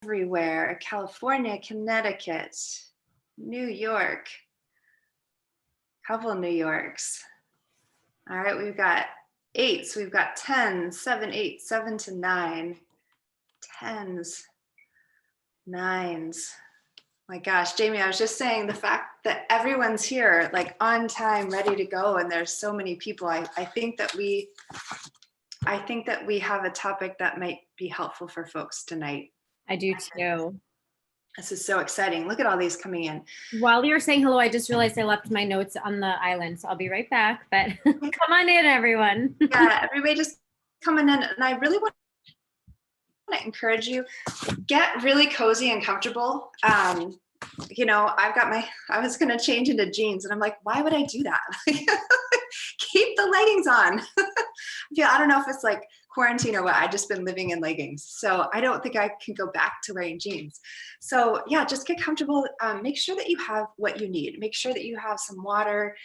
everywhere. California, Connecticut, New York, couple New Yorks. All right, we've got 8s, we've got 10s, 7, 8, 7 to 9, 10s, 9s. My gosh, Jamie, I was just saying the fact that everyone's here, like on time, ready to go, and there's so many people. I think that we have a topic that might be helpful for folks tonight. I do too. This is so exciting. Look at all these coming in. While you're saying hello, I just realized I left my notes on the island, so I'll be right back. But come on in, everyone. Yeah, everybody just coming in. And I really want to encourage you, get really cozy and comfortable. You know, I was going to change into jeans and I'm like, why would I do that? Keep the leggings on. I don't know if it's like quarantine or what. I've just been living in leggings. So I don't think I can go back to wearing jeans. So yeah, just get comfortable. Make sure that you have what you need. Make sure that you have some water.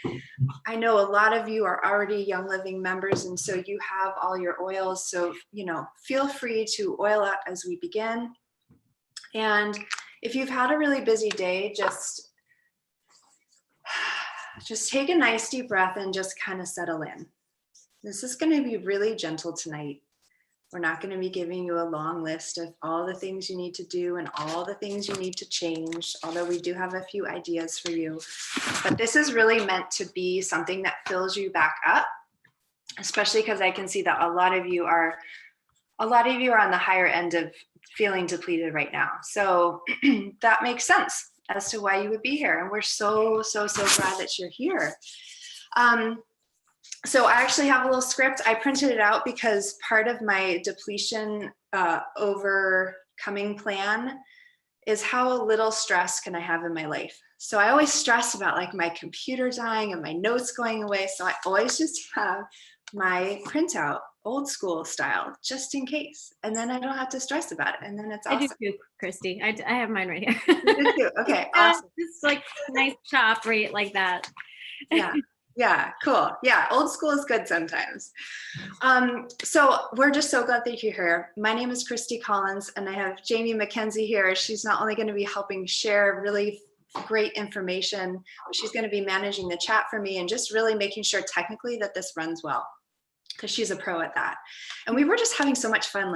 I know a lot of you are already Young Living members, and so you have all your oils. So, you know, feel free to oil up as we begin. And if you've had a really busy day, just take a nice deep breath and just kind of settle in. This is going to be really gentle tonight. We're not going to be giving you a long list of all the things you need to do and all the things you need to change, although we do have a few ideas for you. But this is really meant to be something that fills you back up, especially because I can see that a lot of you are on the higher end of feeling depleted right now. So that makes sense as to why you would be here. And we're so glad that you're here. So I actually have a little script. I printed it out because part of my depletion overcoming plan is how little stress can I have in my life. So I always stress about like my computer dying and my notes going away. So I always just have my printout, old school style, just in case. And then I don't have to stress about it. And then it's awesome. I do too, Christy. I have mine right here. You do too. Okay, awesome. It's like nice chop right like that. Yeah, cool. Yeah, old school is good sometimes. So we're just so glad that you're here. My name is Christi Collins, and I have Jamie MacKenzie here. She's not only going to be helping share really great information, but she's going to be managing the chat for me and just really making sure technically that this runs well, because she's a pro at that. And we were just having so much fun.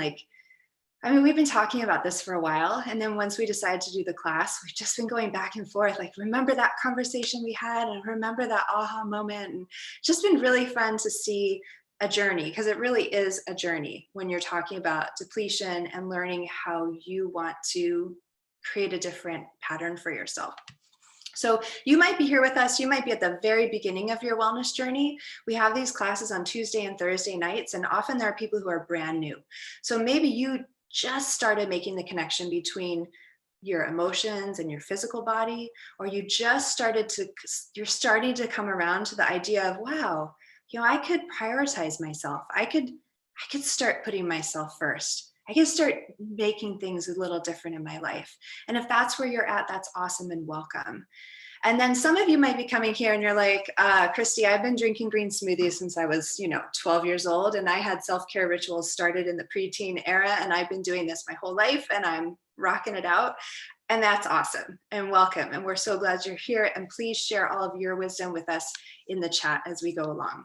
We've been talking about this for a while. And then once we decided to do the class, we've just been going back and forth. Like, remember that conversation we had, and remember that aha moment. And just been really fun to see a journey, because it really is a journey when you're talking about depletion and learning how you want to create a different pattern for yourself. So you might be here with us. You might be at the very beginning of your wellness journey. We have these classes on Tuesday and Thursday nights, and often there are people who are brand new. So maybe you just started making the connection between your emotions and your physical body, or you're starting to come around to the idea of, wow, you know, I could prioritize myself. I could start putting myself first. I can start making things a little different in my life. And if that's where you're at, that's awesome and welcome. And then some of you might be coming here and you're like, Christy, I've been drinking green smoothies since I was, 12 years old. And I had self-care rituals started in the preteen era. And I've been doing this my whole life and I'm rocking it out. And that's awesome and welcome. And we're so glad you're here. And please share all of your wisdom with us in the chat as we go along.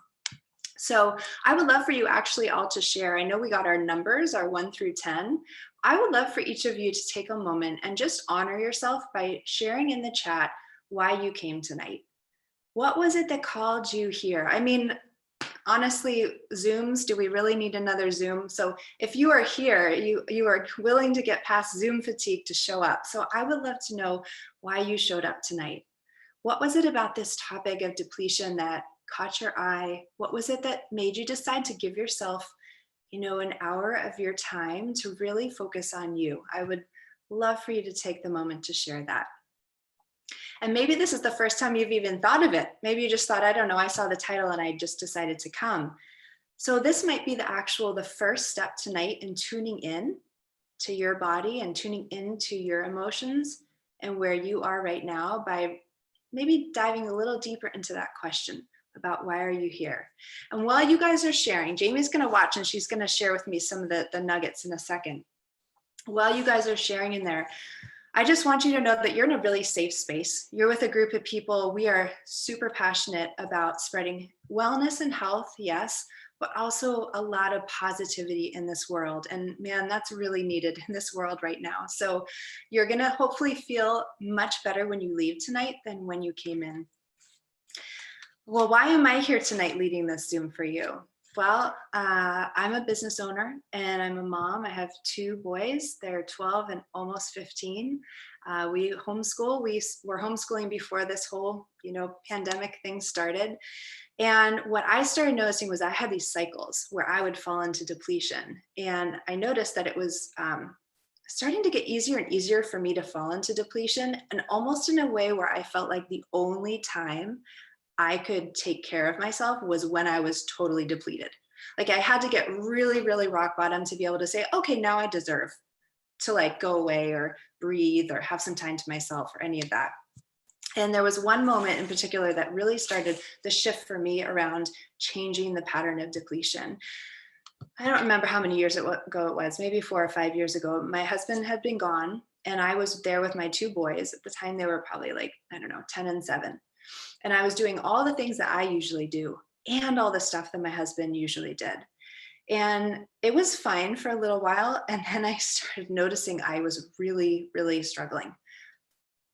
So I would love for you actually all to share. I know we got our numbers, our 1 through 10. I would love for each of you to take a moment and just honor yourself by sharing in the chat why you came tonight. What was it that called you here? I mean, honestly, Zooms, do we really need another Zoom? So if you are here, you are willing to get past Zoom fatigue to show up. So I would love to know why you showed up tonight. What was it about this topic of depletion that caught your eye? What was it that made you decide to give yourself, an hour of your time to really focus on you? I would love for you to take the moment to share that. And maybe this is the first time you've even thought of it. Maybe you just thought, I don't know, I saw the title and I just decided to come. So this might be the first step tonight in tuning in to your body and tuning into your emotions and where you are right now by maybe diving a little deeper into that question about why are you here? And while you guys are sharing, Jamie's going to watch and she's going to share with me some of the nuggets in a second. while you guys are sharing in there, I just want you to know that you're in a really safe space. You're with a group of people. We are super passionate about spreading wellness and health, yes, but also a lot of positivity in this world. And man, that's really needed in this world right now. So you're going to hopefully feel much better when you leave tonight than when you came in. Well, why am I here tonight leading this Zoom for you? Well, I'm a business owner and I'm a mom. I have 2 boys. They're 12 and almost 15. We homeschool. We were homeschooling before this whole, pandemic thing started. And what I started noticing was I had these cycles where I would fall into depletion. And I noticed that it was starting to get easier and easier for me to fall into depletion, and almost in a way where I felt like the only time I could take care of myself was when I was totally depleted. Like I had to get really, really rock bottom to be able to say, okay, now I deserve to like go away or breathe or have some time to myself or any of that. And there was one moment in particular that really started the shift for me around changing the pattern of depletion. I don't remember how many years ago it was, maybe 4 or 5 years ago. My husband had been gone and I was there with my 2 boys. At the time, they were probably like, 10 and 7. And I was doing all the things that I usually do and all the stuff that my husband usually did. And it was fine for a little while. And then I started noticing I was really, really struggling.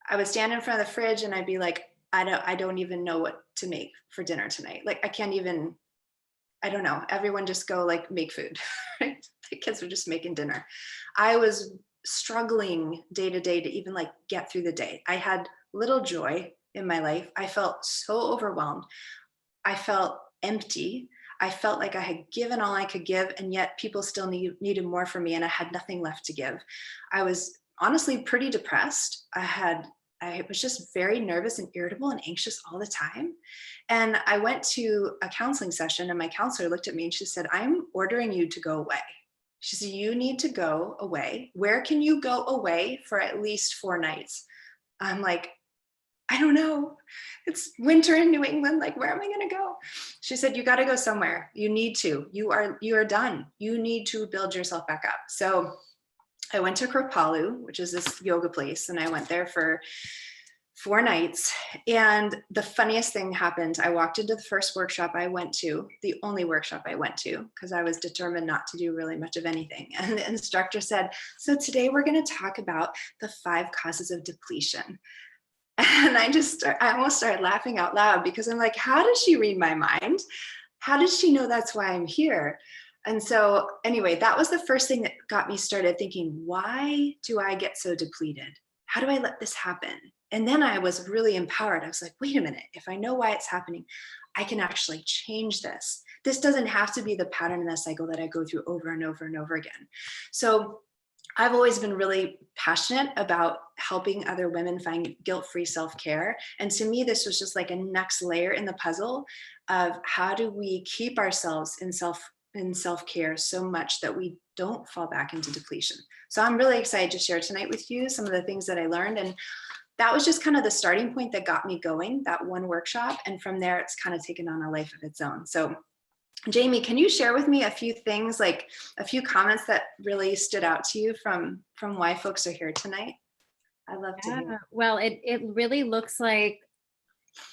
I would stand in front of the fridge and I'd be like, I don't even know what to make for dinner tonight. Like I can't even, I don't know. Everyone just go like make food, right? The kids were just making dinner. I was struggling day to day to even like get through the day. I had little joy in my life. I felt so overwhelmed. I felt empty. I felt like I had given all I could give, and yet people still needed more from me, and I had nothing left to give. I was honestly pretty depressed. I was just very nervous and irritable and anxious all the time. And I went to a counseling session, and my counselor looked at me and she said, "I'm ordering you to go away." She said, "You need to go away. Where can you go away for at least 4 nights?" I'm like, I don't know. It's winter in New England. Like, where am I going to go? She said, "You got to go somewhere. You need to. You are done. You need to build yourself back up." So I went to Kripalu, which is this yoga place, and I went there for 4 nights. And the funniest thing happened. I walked into the first workshop I went to, the only workshop I went to, because I was determined not to do really much of anything. And the instructor said, "So today we're going to talk about the 5 causes of depletion." And I almost started laughing out loud because I'm like, how does she read my mind? How does she know that's why I'm here? And so anyway, that was the first thing that got me started thinking, why do I get so depleted? How do I let this happen? And then I was really empowered. I was like, wait a minute, if I know why it's happening, I can actually change this. This doesn't have to be the pattern in the cycle that I go through over and over and over again. So I've always been really passionate about helping other women find guilt-free self-care. And to me, this was just like a next layer in the puzzle of how do we keep ourselves in self-care so much that we don't fall back into depletion. So I'm really excited to share tonight with you some of the things that I learned. And that was just kind of the starting point that got me going, that one workshop. And from there, it's kind of taken on a life of its own. So Jamie, can you share with me a few things, like a few comments that really stood out to you from why folks are here tonight? I'd love to hear. Well, it really looks like,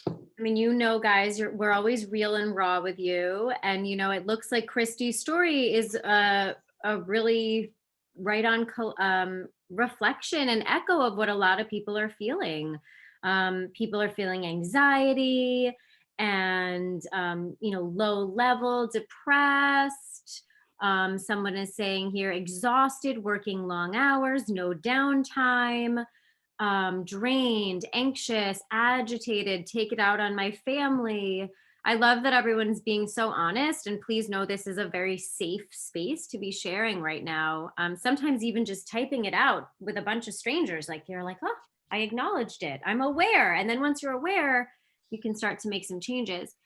I mean, guys, we're always real and raw with you. And, it looks like Christi's story is a really right on reflection and echo of what a lot of people are feeling. People are feeling anxiety and, low level, depressed. Someone is saying here, exhausted, working long hours, no downtime, drained, anxious, agitated, take it out on my family. I love that everyone's being so honest, and please know this is a very safe space to be sharing right now. Sometimes even just typing it out with a bunch of strangers, like you're like, oh, I acknowledged it, I'm aware. And then once you're aware, you can start to make some changes.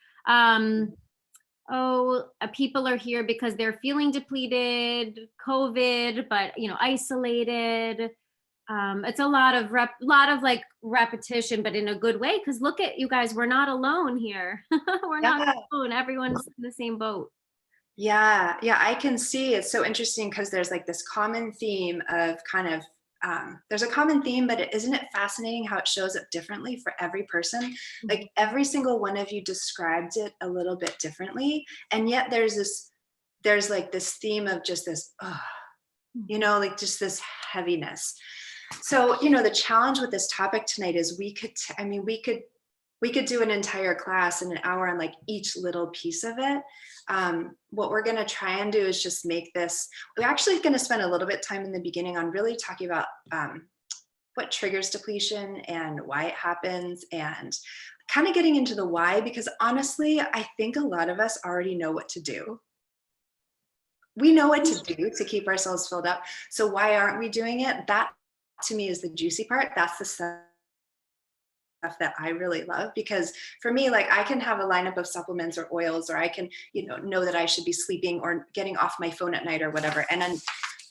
People are here because they're feeling depleted, COVID, but isolated. It's a lot of repetition, but in a good way. Because look at you guys, we're not alone here. We're not alone. Everyone's in the same boat. Yeah, yeah, I can see. It's so interesting because there's like this common theme of kind of there's a common theme, but isn't it fascinating how it shows up differently for every person? Like every single one of you described it a little bit differently, and yet there's like this theme of just this, like just this heaviness. So, the challenge with this topic tonight is we could do an entire class in an hour on like each little piece of it. What we're going to try and do is just make this, we're actually going to spend a little bit time in the beginning on really talking about what triggers depletion and why it happens, and kind of getting into the why, because honestly, I think a lot of us already know what to do. We know what to do to keep ourselves filled up. So why aren't we doing it? That to me is the juicy part. That's the stuff that I really love, because for me, like I can have a lineup of supplements or oils, or I can, know that I should be sleeping or getting off my phone at night or whatever. And then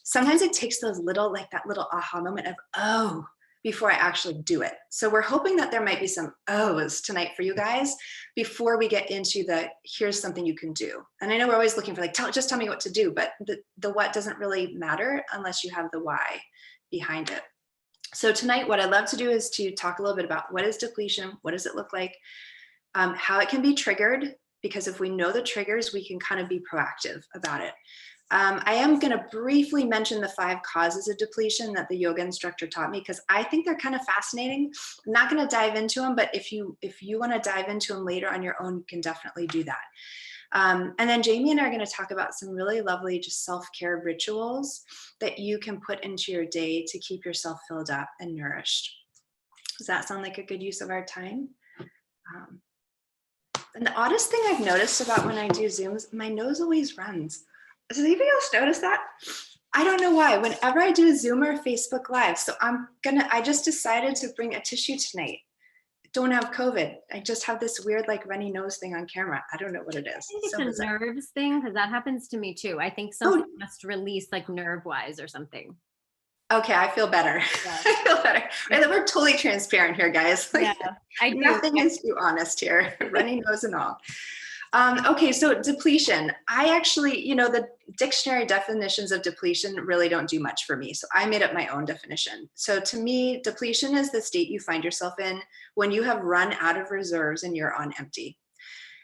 sometimes it takes those little, like that little aha moment of, oh, before I actually do it. So we're hoping that there might be some ohs tonight for you guys before we get into here's something you can do. And I know we're always looking for like, just tell me what to do, but the what doesn't really matter unless you have the why behind it. So tonight, what I'd love to do is to talk a little bit about what is depletion, what does it look like, how it can be triggered, because if we know the triggers, we can kind of be proactive about it. I am going to briefly mention the 5 causes of depletion that the yoga instructor taught me, because I think they're kind of fascinating. I'm not going to dive into them, but if you want to dive into them later on your own, you can definitely do that. And then Jamie and I are going to talk about some really lovely just self-care rituals that you can put into your day to keep yourself filled up and nourished. Does that sound like a good use of our time? And the oddest thing I've noticed about when I do Zooms, my nose always runs. Does anybody else notice that? I don't know why. Whenever I do a Zoom or Facebook Live, so I just decided to bring a tissue tonight. Don't have COVID. I just have this weird like runny nose thing on camera. I don't know what it is. I think it's a nerves thing, because that happens to me too. I think something must release like nerve wise or something. Okay, I feel better. Yeah. I feel better. Right, we're totally transparent here, guys. Like, yeah, I do. Nothing is too honest here. Runny nose and all. Okay, so depletion. I actually, the dictionary definitions of depletion really don't do much for me. So I made up my own definition. So to me, depletion is the state you find yourself in when you have run out of reserves and you're on empty.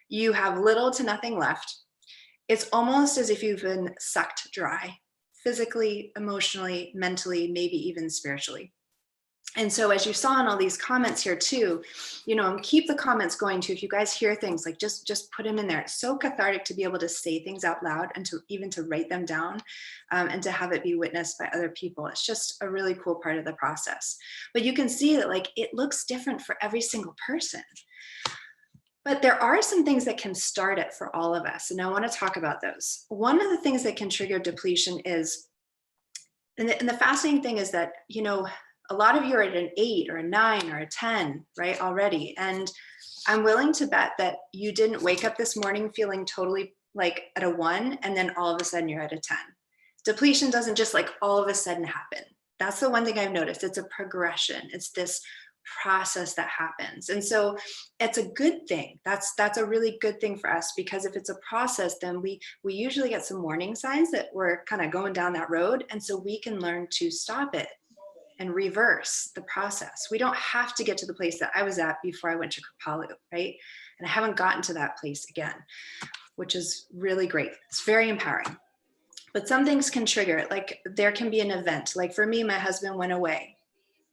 You have little to nothing left. It's almost as if you've been sucked dry, physically, emotionally, mentally, maybe even spiritually. And so as you saw in all these comments here too, keep the comments going too. If you guys hear things, like just put them in there. It's so cathartic to be able to say things out loud and to write them down and to have it be witnessed by other people. It's just a really cool part of the process. But you can see that like it looks different for every single person. But there are some things that can start it for all of us. And I want to talk about those. One of the things that can trigger depletion is, and the fascinating thing is that, a lot of you are at an 8 or a 9 or a 10, right, already. And I'm willing to bet that you didn't wake up this morning feeling totally like at a 1, and then all of a sudden you're at a 10. Depletion doesn't just like all of a sudden happen. That's the one thing I've noticed. It's a progression. It's this process that happens. And so it's a good thing. That's a really good thing for us, because if it's a process, then we usually get some warning signs that we're kind of going down that road. And so we can learn to stop it and reverse the process. We don't have to get to the place that I was at before I went to Kripalu, right? And I haven't gotten to that place again, which is really great. It's very empowering. But some things can trigger it. Like there can be an event. Like for me, my husband went away.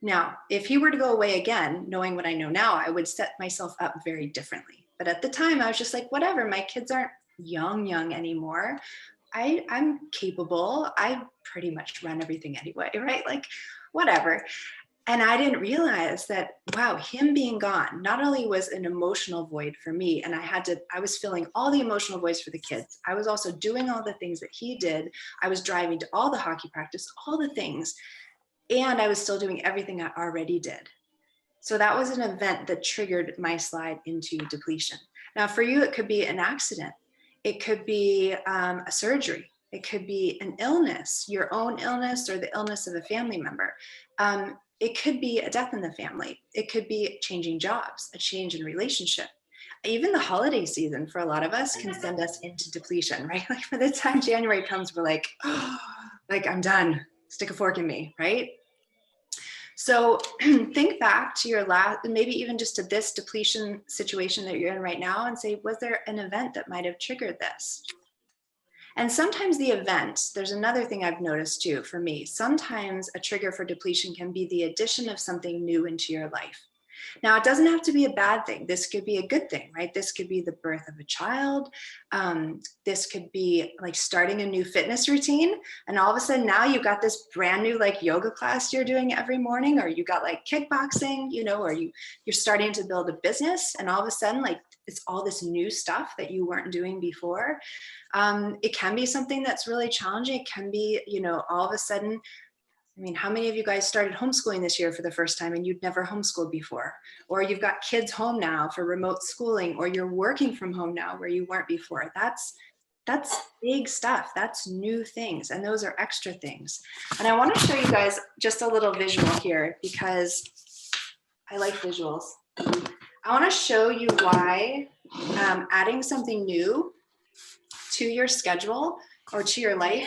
Now, if he were to go away again, knowing what I know now, I would set myself up very differently. But at the time, I was just like, whatever, my kids aren't young anymore. I'm capable. I pretty much run everything anyway, right? Like, whatever. And I didn't realize that, wow, him being gone not only was an emotional void for me, and I was filling all the emotional voids for the kids. I was also doing all the things that he did. I was driving to all the hockey practice, all the things. And I was still doing everything I already did. So that was an event that triggered my slide into depletion. Now for you, it could be an accident. It could be a surgery. It could be an illness, your own illness or the illness of a family member. It could be a death in the family. It could be changing jobs, a change in relationship. Even the holiday season for a lot of us can send us into depletion, right? Like by the time January comes, we're like, oh, like I'm done, stick a fork in me, right? So think back to your last, maybe even just to this depletion situation that you're in right now and say, was there an event that might have triggered this? And sometimes the event, there's another thing I've noticed too for me. Sometimes a trigger for depletion can be the addition of something new into your life. Now, it doesn't have to be a bad thing. This could be a good thing, right? This could be the birth of a child. This could be like starting a new fitness routine. And all of a sudden now you've got this brand new like yoga class you're doing every morning, or you got like kickboxing, you know, or you're starting to build a business. And all of a sudden, like it's all this new stuff that you weren't doing before. It can be something that's really challenging. It can be, you know, all of a sudden, I mean, how many of you guys started homeschooling this year for the first time and you'd never homeschooled before? Or you've got kids home now for remote schooling, or you're working from home now where you weren't before. That's big stuff. That's new things. And those are extra things. And I want to show you guys just a little visual here because I like visuals. I want to show you why adding something new to your schedule or to your life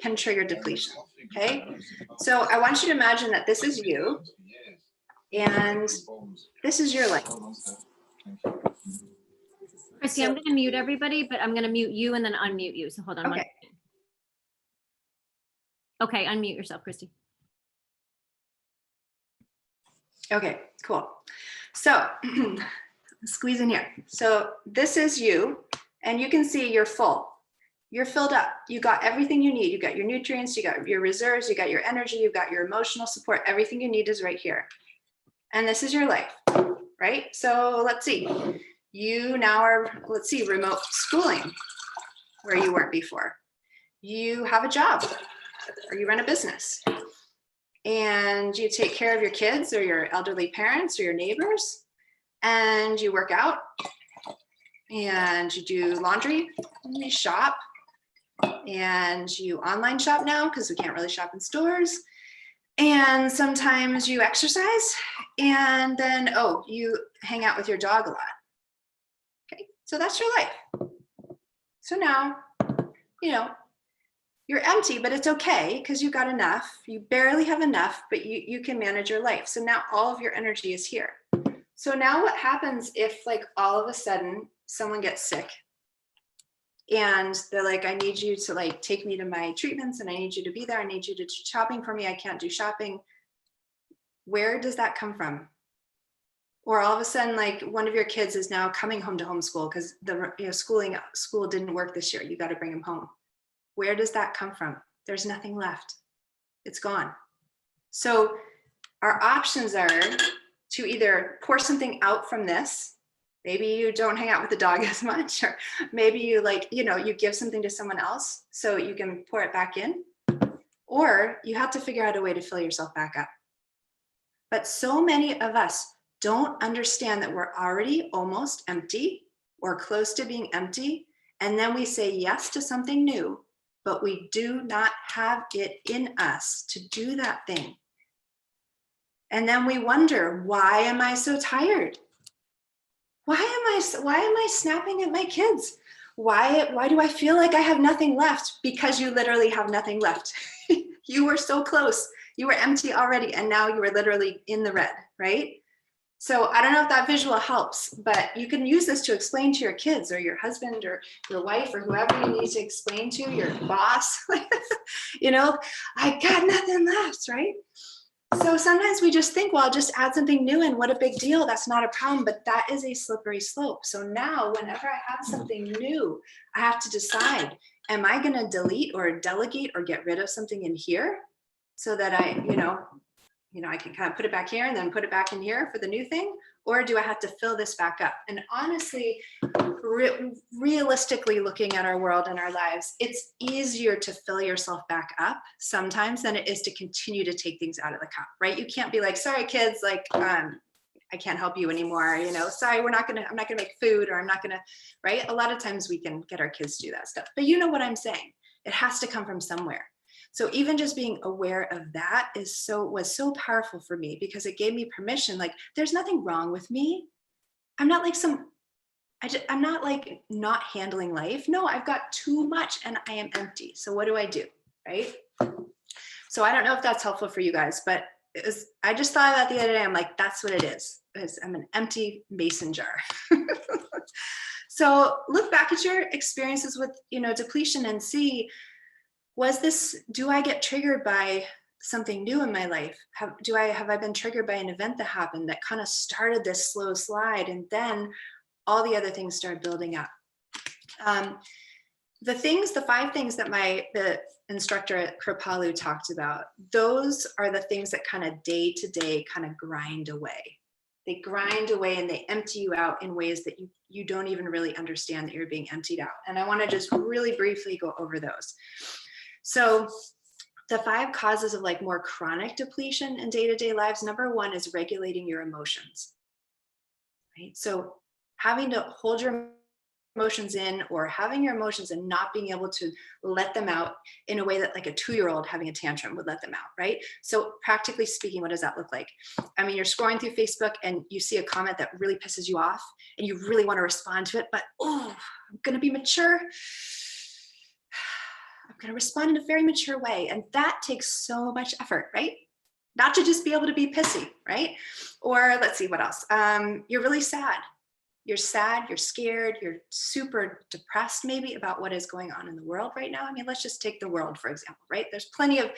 can trigger depletion. Okay, so I want you to imagine that this is you and this is your life. Christi, I'm going to mute everybody, but I'm going to mute you and then unmute you. So hold on. Okay. Okay, unmute yourself, Christi. Okay, cool. So squeeze in here. So this is you, and you can see you're full. You're filled up. You got everything you need. You got your nutrients, you got your reserves, you got your energy, you got your emotional support. Everything you need is right here. And this is your life, right? So let's see. You now are, let's see, remote schooling where you weren't before. You have a job or you run a business and you take care of your kids or your elderly parents or your neighbors, and you work out and you do laundry and you shop. And you online shop now because we can't really shop in stores. And sometimes you exercise, and then, oh, you hang out with your dog a lot. Okay, so that's your life. So now, you know, you're empty, but it's okay because you got enough. You barely have enough, but you can manage your life. So now all of your energy is here. So now what happens if like all of a sudden someone gets sick? And they're like, I need you to like take me to my treatments and I need you to be there. I need you to do shopping for me. I can't do shopping. Where does that come from? Or all of a sudden, like one of your kids is now coming home to homeschool because the school didn't work this year. You got to bring them home. Where does that come from? There's nothing left. It's gone. So our options are to either pour something out from this. Maybe you don't hang out with the dog as much, or maybe you like, you know, you give something to someone else so you can pour it back in, or you have to figure out a way to fill yourself back up. But so many of us don't understand that we're already almost empty or close to being empty. And then we say yes to something new, but we do not have it in us to do that thing. And then we wonder, why am I so tired? Why am I snapping at my kids? Why do I feel like I have nothing left? Because you literally have nothing left. You were so close. You were empty already, and now you are literally in the red, right? So I don't know if that visual helps, but you can use this to explain to your kids or your husband or your wife or whoever you need to explain to, your boss, you know, I got nothing left, right? So sometimes we just think, well, I'll just add something new and what a big deal. That's not a problem, but that is a slippery slope. So now whenever I have something new, I have to decide, am I going to delete or delegate or get rid of something in here so that I can kind of put it back here and then put it back in here for the new thing? Or do I have to fill this back up? And honestly, realistically looking at our world and our lives, it's easier to fill yourself back up sometimes than it is to continue to take things out of the cup, right? You can't be like, sorry, kids, like, I can't help you anymore. You know, sorry, I'm not gonna make food, or I'm not gonna, right? A lot of times we can get our kids to do that stuff, but you know what I'm saying? It has to come from somewhere. So even just being aware of that was so powerful for me, because it gave me permission. Like, there's nothing wrong with me. I'm not like some I'm not like not handling life. No, I've got too much and I am empty. So what do I do? Right? So I don't know if that's helpful for you guys, but I just thought about the other day. I'm like, that's what it is. I'm an empty mason jar. So look back at your experiences with, depletion and see, do I get triggered by something new in my life? Have I been triggered by an event that happened that kind of started this slow slide, and then all the other things started building up? The 5 things that the instructor at Kripalu talked about, those are the things that kind of day to day kind of grind away. They grind away and they empty you out in ways that you don't even really understand that you're being emptied out. And I want to just really briefly go over those. So the 5 causes of like more chronic depletion in day-to-day lives, number 1 is regulating your emotions, right? So having to hold your emotions in, or having your emotions and not being able to let them out in a way that like a 2-year-old having a tantrum would let them out, right? So practically speaking, what does that look like? I mean, you're scrolling through Facebook and you see a comment that really pisses you off and you really want to respond to it, but I'm going to be mature. I'm going to respond in a very mature way. And that takes so much effort, right? Not to just be able to be pissy, right? Or let's see, what else? You're really sad. You're sad, you're scared, you're super depressed maybe about what is going on in the world right now. I mean, let's just take the world, for example, right? There's plenty of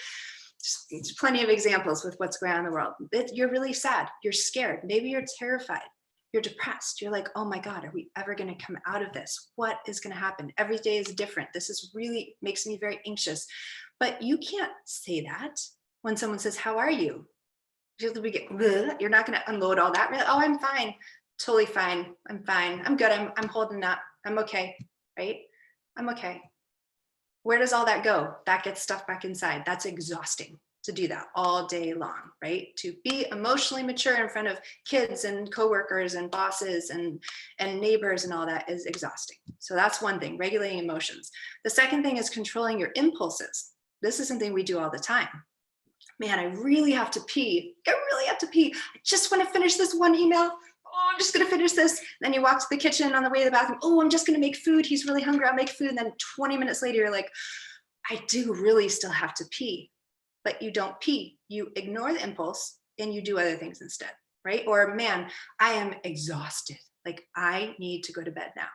examples with what's going on in the world. You're really sad, you're scared, maybe you're terrified, you're depressed. You're like, oh my God, are we ever gonna come out of this? What is gonna happen? Every day is different. This is really makes me very anxious. But you can't say that when someone says, how are you? You're not gonna unload all that. Oh, I'm fine. Totally fine. I'm fine. I'm good. I'm holding up. I'm okay. Right? I'm okay. Where does all that go? That gets stuffed back inside. That's exhausting to do that all day long, right? To be emotionally mature in front of kids and coworkers and bosses and neighbors and all that is exhausting. So that's one thing, regulating emotions. The second thing is controlling your impulses. This is something we do all the time. Man, I really have to pee. I really have to pee. I just want to finish this one email. Oh, I'm just going to finish this. Then you walk to the kitchen on the way to the bathroom. Oh, I'm just going to make food. He's really hungry. I'll make food. And then 20 minutes later, you're like, I do really still have to pee. But you don't pee. You ignore the impulse and you do other things instead, right? Or, man, I am exhausted. Like, I need to go to bed now.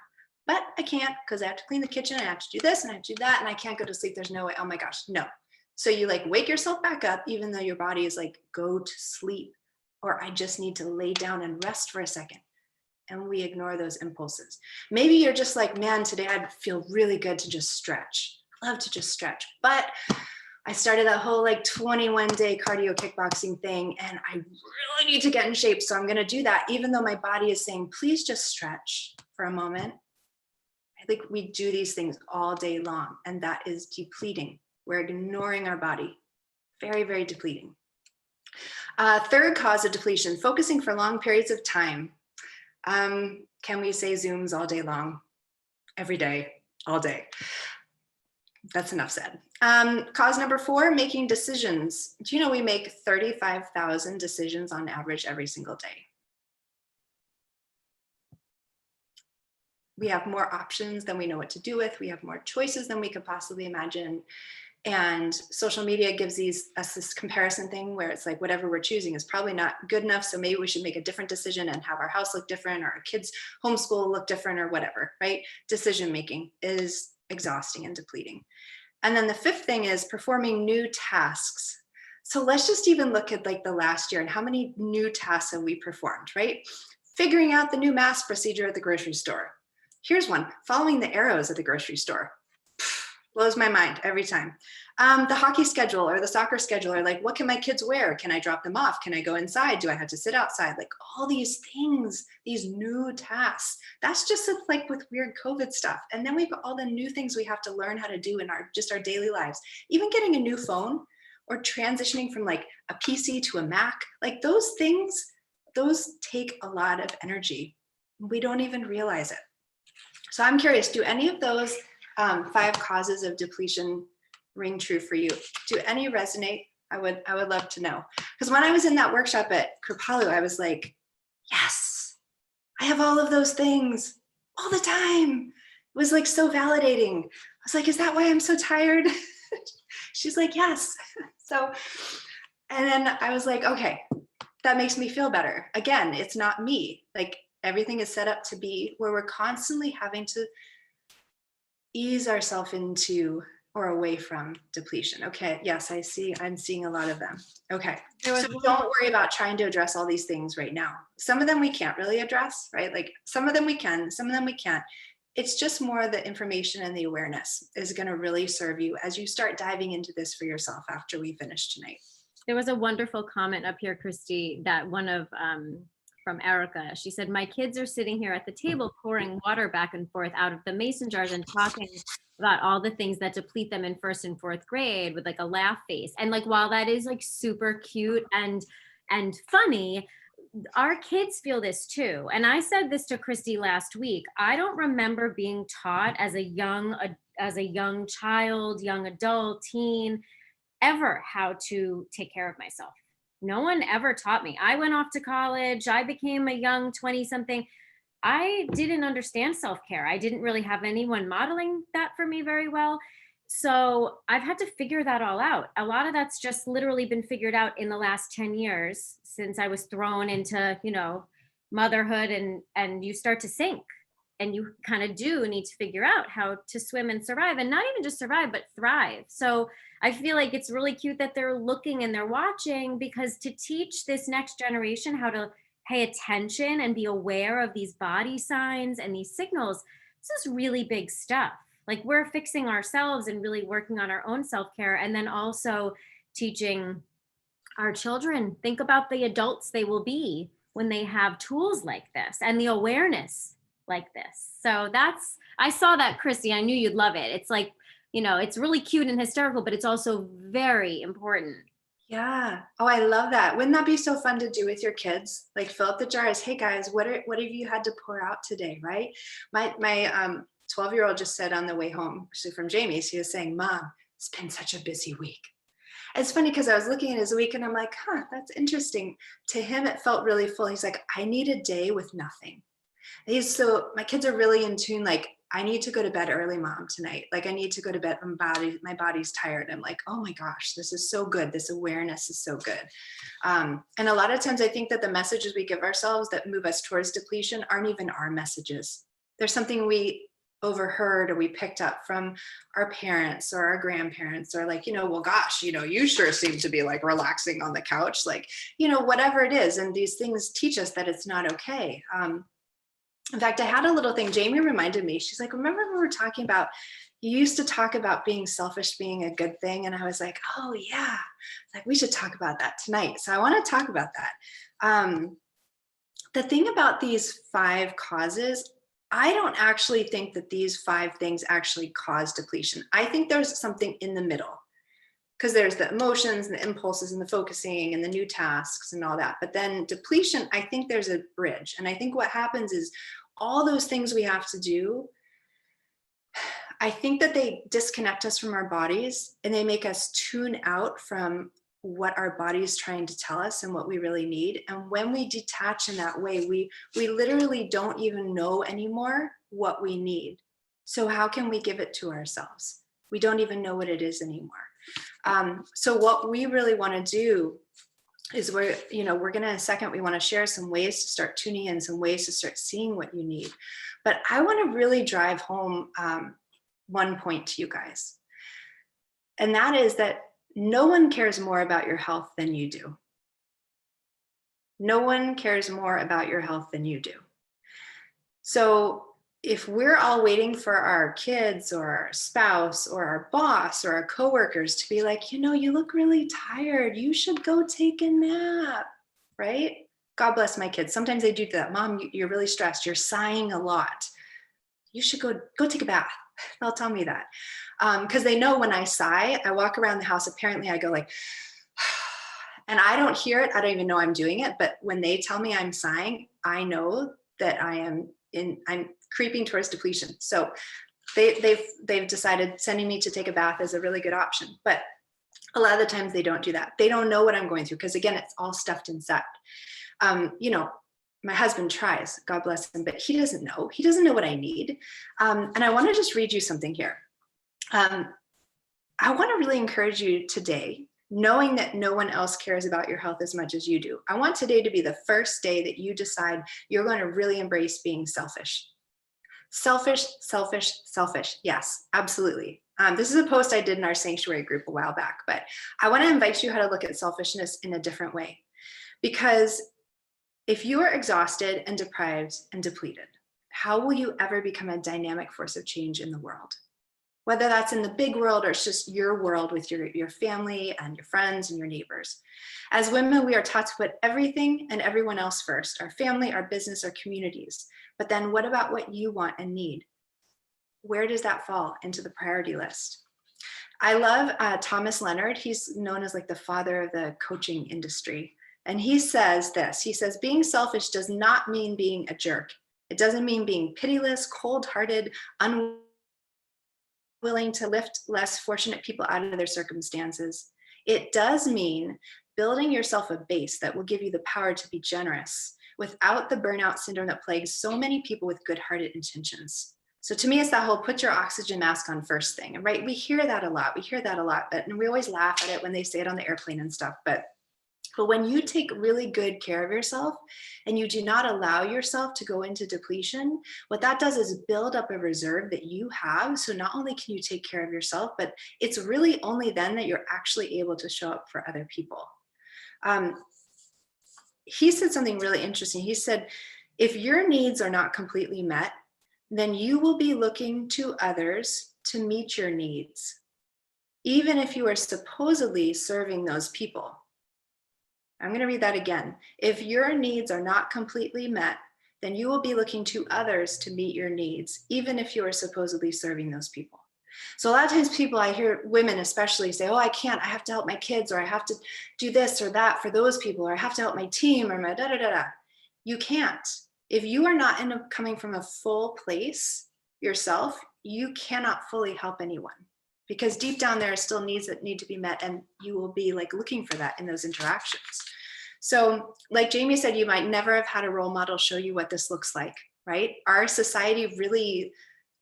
But I can't because I have to clean the kitchen. And I have to do this and I have to do that. And I can't go to sleep. There's no way. Oh my gosh, no. So you like wake yourself back up, even though your body is like, go to sleep. Or I just need to lay down and rest for a second. And we ignore those impulses. Maybe you're just like, man, today I'd feel really good to just stretch. I love to just stretch. But I started that whole like 21-day cardio kickboxing thing and I really need to get in shape. So I'm going to do that, even though my body is saying, please just stretch for a moment. I think we do these things all day long, and that is depleting. We're ignoring our body. Very, very depleting. Third cause of depletion, focusing for long periods of time. Can we say Zooms all day long? Every day, all day. That's enough said. Cause number 4, making decisions. Do you know we make 35,000 decisions on average every single day? We have more options than we know what to do with. We have more choices than we could possibly imagine. And social media gives us this comparison thing where it's like whatever we're choosing is probably not good enough. So maybe we should make a different decision and have our house look different, or our kids' homeschool look different, or whatever, right? Decision making is exhausting and depleting. And then the 5th thing is performing new tasks. So let's just even look at like the last year and how many new tasks have we performed, right? Figuring out the new mask procedure at the grocery store. Here's one, following the arrows at the grocery store. Blows my mind every time. The hockey schedule or the soccer schedule, or like, what can my kids wear? Can I drop them off? Can I go inside? Do I have to sit outside? Like all these things, these new tasks. That's just like with weird COVID stuff. And then we've got all the new things we have to learn how to do in our daily lives. Even getting a new phone or transitioning from like a PC to a Mac, like those things, those take a lot of energy. We don't even realize it. So I'm curious, do any of those 5 causes of depletion ring true for you? Do any resonate? I would love to know. Because when I was in that workshop at Kripalu, I was like, yes, I have all of those things. all the time. It was like so validating. I was like, is that why I'm so tired? She's like, yes. So, and then I was like, okay, that makes me feel better. Again, it's not me. Like everything is set up to be where we're constantly having to ease ourselves into or away from depletion. Okay, yes, I'm seeing a lot of them. Okay, so don't worry about trying to address all these things right now. Some of them we can't really address, right? Like some of them we can, some of them we can't. It's just more the information and the awareness is going to really serve you as you start diving into this for yourself after we finish tonight. There was a wonderful comment up here, Christi, that one of from Erica. She said, my kids are sitting here at the table pouring water back and forth out of the mason jars and talking about all the things that deplete them in first and fourth grade with like a laugh face. And like, while that is like super cute and funny, our kids feel this too. And I said this to Christi last week. I don't remember being taught as a young child, young adult, teen, ever how to take care of myself. No one ever taught me. I went off to college. I became a young 20-something. I didn't understand self-care. I didn't really have anyone modeling that for me very well. So I've had to figure that all out. A lot of that's just literally been figured out in the last 10 years since I was thrown into, motherhood, and you start to sink, and you kind of do need to figure out how to swim and survive, and not even just survive, but thrive. So I feel like it's really cute that they're looking and they're watching, because to teach this next generation how to pay attention and be aware of these body signs and these signals, this is really big stuff. Like, we're fixing ourselves and really working on our own self-care, and then also teaching our children. Think about the adults they will be when they have tools like this and the awareness like this. So I saw that, Christi. I knew you'd love it. It's like, it's really cute and hysterical, but it's also very important. Yeah. Oh, I love that. Wouldn't that be so fun to do with your kids? Like, fill up the jars. Hey guys, what have you had to pour out today? Right. My 12-year-old just said on the way home, actually from Jamie's, he was saying, Mom, it's been such a busy week. It's funny because I was looking at his week and I'm like, that's interesting. To him, it felt really full. He's like, I need a day with nothing. My kids are really in tune. Like, I need to go to bed early, Mom, tonight. Like, I need to go to bed. My body's tired. I'm like, oh my gosh, this is so good. This awareness is so good. And a lot of times I think that the messages we give ourselves that move us towards depletion aren't even our messages. There's something we overheard or we picked up from our parents or our grandparents, or like, well, gosh, you sure seem to be like relaxing on the couch, like, whatever it is. And these things teach us that it's not okay. In fact, I had a little thing. Jamie reminded me, she's like, remember when we were talking about, you used to talk about being selfish being a good thing. And I was like, oh yeah, like we should talk about that tonight. So I want to talk about that. The thing about these 5 causes, I don't actually think that these 5 things actually cause depletion. I think there's something in the middle, because there's the emotions and the impulses and the focusing and the new tasks and all that. But then depletion, I think there's a bridge. And I think what happens is all those things we have to do, I think that they disconnect us from our bodies and they make us tune out from what our body is trying to tell us and what we really need. And when we detach in that way, we literally don't even know anymore what we need. So how can we give it to ourselves? We don't even know what it is anymore. So what we really want to do is we're going to, in a second, we want to share some ways to start tuning in, some ways to start seeing what you need. But I want to really drive home one point to you guys. And that is that no one cares more about your health than you do. No one cares more about your health than you do. So if we're all waiting for our kids or our spouse or our boss or our coworkers to be like, you look really tired, you should go take a nap, right? God bless my kids. Sometimes they do that. Mom, you're really stressed. You're sighing a lot. You should go take a bath. They'll tell me that. Because they know when I sigh, I walk around the house. Apparently I go like, and I don't hear it. I don't even know I'm doing it. But when they tell me I'm sighing, I know that I'm creeping towards depletion. So they've decided sending me to take a bath is a really good option. But a lot of the times they don't do that. They don't know what I'm going through because, again, it's all stuffed inside. My husband tries, God bless him, but he doesn't know. He doesn't know what I need. And I want to just read you something here. I want to really encourage you today, knowing that no one else cares about your health as much as you do. I want today to be the first day that you decide you're going to really embrace being selfish. Selfish, selfish, selfish. Yes, absolutely. This is a post I did in our sanctuary group a while back, but I want to invite you how to look at selfishness in a different way. Because if you are exhausted and deprived and depleted, how will you ever become a dynamic force of change in the world? Whether that's in the big world or it's just your world with your family and your friends and your neighbors. As women, we are taught to put everything and everyone else first, our family, our business, our communities. But then what about what you want and need? Where does that fall into the priority list? I love Thomas Leonard. He's known as like the father of the coaching industry. And he says this, he says, being selfish does not mean being a jerk. It doesn't mean being pitiless, cold-hearted, unwilling to lift less fortunate people out of their circumstances. It does mean building yourself a base that will give you the power to be generous without the burnout syndrome that plagues so many people with good-hearted intentions. So to me, it's that whole put your oxygen mask on first thing, right? We hear that a lot, and we always laugh at it when they say it on the airplane and stuff, but when you take really good care of yourself and you do not allow yourself to go into depletion, what that does is build up a reserve that you have. So not only can you take care of yourself, but it's really only then that you're actually able to show up for other people. He said something really interesting. He said, if your needs are not completely met, then you will be looking to others to meet your needs, even if you are supposedly serving those people. I'm going to read that again. If your needs are not completely met, then you will be looking to others to meet your needs, even if you are supposedly serving those people. So a lot of times people, I hear women especially say, oh, I can't, I have to help my kids, or I have to do this or that for those people, or I have to help my team, or my da-da-da-da. You can't. If you are not coming from a full place yourself, you cannot fully help anyone. Because deep down there are still needs that need to be met, and you will be like looking for that in those interactions. So like Jamie said, you might never have had a role model show you what this looks like, right? Our society really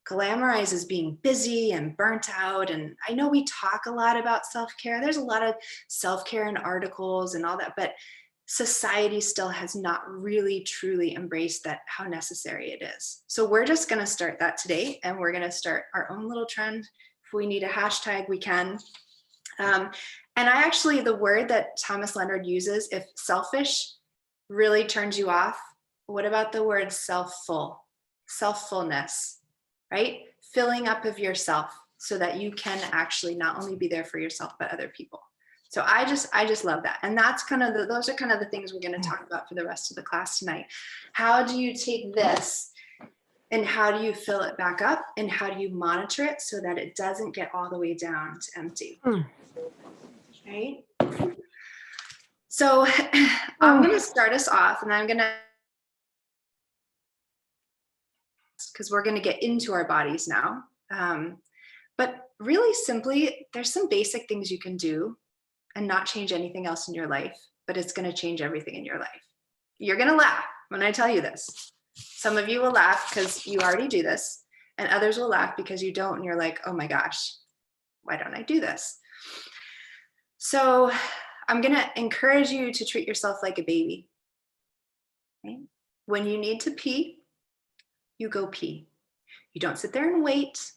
glamorizes being busy and burnt out. And I know we talk a lot about self-care. There's a lot of self-care and articles and all that, but society still has not really truly embraced that, how necessary it is. So we're just going to start that today, and we're going to start our own little trend. If we need a hashtag, we can. And I actually, the word that Thomas Leonard uses, if selfish really turns you off, what about the word self-full, self-fullness, right? Filling up of yourself so that you can actually not only be there for yourself, but other people. So I just love that. And that's kind of those are kind of the things we're going to talk about for the rest of the class tonight. How do you take this and how do you fill it back up, and how do you monitor it so that it doesn't get all the way down to empty? Right? So I'm going to start us off, and I'm going to, because we're going to get into our bodies now. But really simply, there's some basic things you can do and not change anything else in your life, but it's going to change everything in your life. You're going to laugh when I tell you this. Some of you will laugh because you already do this, and others will laugh because you don't, and you're like, oh my gosh, why don't I do this? So I'm going to encourage you to treat yourself like a baby. Okay? When you need to pee, you go pee. You don't sit there and wait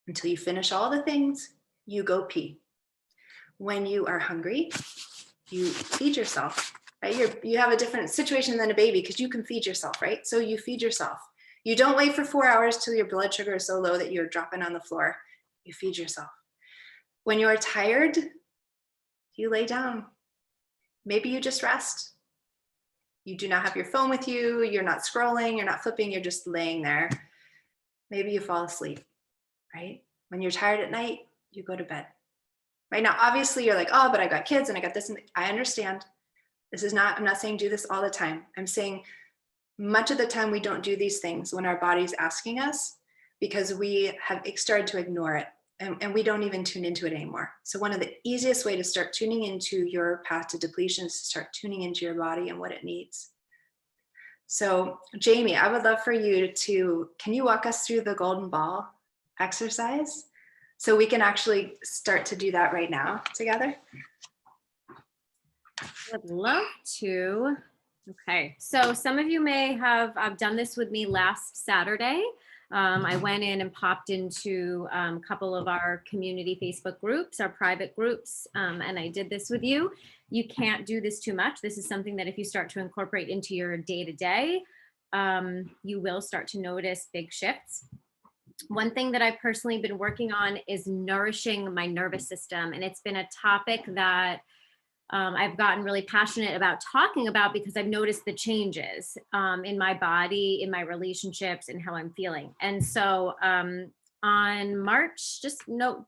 until you finish all the things, you go pee. When you are hungry, you feed yourself. Right? You have a different situation than a baby because you can feed yourself, right? So you feed yourself. You don't wait for 4 hours till your blood sugar is so low that you're dropping on the floor. You feed yourself. When you're tired, you lay down. Maybe you just rest. You do not have your phone with you. You're not scrolling. You're not flipping. You're just laying there. Maybe you fall asleep, right? When you're tired at night, you go to bed. Right now, obviously, you're like, oh, but I got kids and I got this. And I understand. I'm not saying do this all the time. I'm saying much of the time we don't do these things when our body's asking us because we have started to ignore it and we don't even tune into it anymore. So one of the easiest way to start tuning into your path to depletion is to start tuning into your body and what it needs. So Jamie, I would love for you to, can you walk us through the golden ball exercise? So we can actually start to do that right now together. I'd love to. Okay, so some of you may have done this with me last Saturday. I went in and popped into a couple of our community Facebook groups, our private groups, and I did this with you. You can't do this too much. This is something that if you start to incorporate into your day-to-day, you will start to notice big shifts. One thing that I've personally been working on is nourishing my nervous system, and it's been a topic that I've gotten really passionate about talking about because I've noticed the changes in my body, in my relationships, and how I'm feeling. And so on March, just note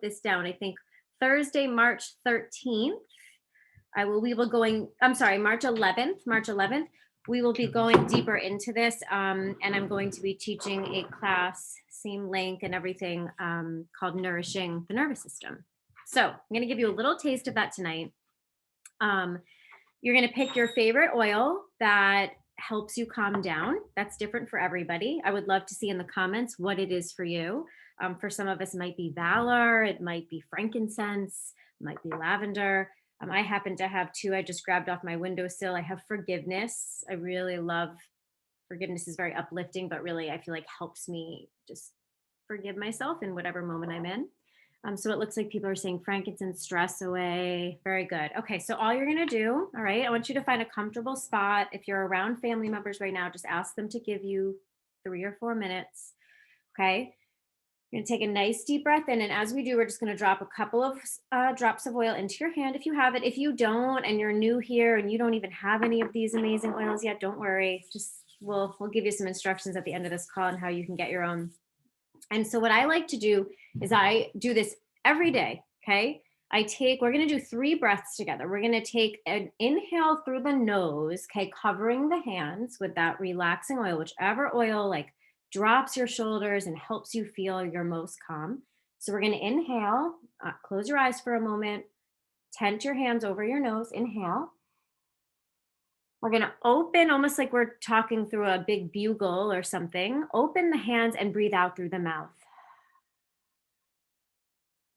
this down. I think Thursday, March 13th, March 11th, we will be going deeper into this. And I'm going to be teaching a class, same link and everything, called Nourishing the Nervous System. So I'm going to give you a little taste of that tonight. You're going to pick your favorite oil that helps you calm down. That's different for everybody. I would love to see in the comments what it is for you. For some of us, it might be Valor, it might be frankincense, it might be lavender. I happen to have two I just grabbed off my windowsill. I have forgiveness. I really love forgiveness. Is very uplifting, but really I feel like helps me just forgive myself in whatever moment I'm in. So it looks like people are saying frankincense, stress away. Very good. Okay, so all you're gonna do, all right, I want you to find a comfortable spot. If you're around family members right now, just ask them to give you 3 or 4 minutes, okay? You're gonna take a nice deep breath in, and as we do, we're just gonna drop a couple of drops of oil into your hand if you have it. If you don't, and you're new here and you don't even have any of these amazing oils yet, don't worry. Just we'll give you some instructions at the end of this call on how you can get your own. And so what I like to do is I do this every day, okay? We're gonna do 3 breaths together. We're gonna take an inhale through the nose, okay, covering the hands with that relaxing oil, whichever oil like drops your shoulders and helps you feel your most calm. So we're gonna inhale, close your eyes for a moment, tent your hands over your nose, inhale. We're gonna open, almost like we're talking through a big bugle or something. Open the hands and breathe out through the mouth.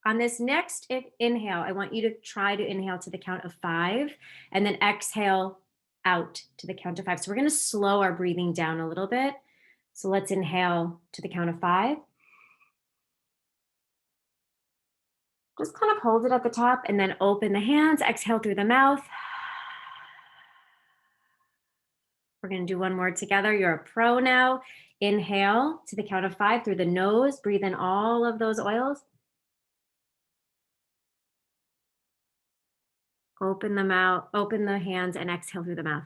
On this next inhale, I want you to try to inhale to the count of 5 and then exhale out to the count of 5. So we're gonna slow our breathing down a little bit. So let's inhale to the count of 5. Just kind of hold it at the top and then open the hands, exhale through the mouth. We're gonna do one more together. You're a pro now. Inhale to the count of 5 through the nose. Breathe in all of those oils. Open the mouth, open the hands and exhale through the mouth.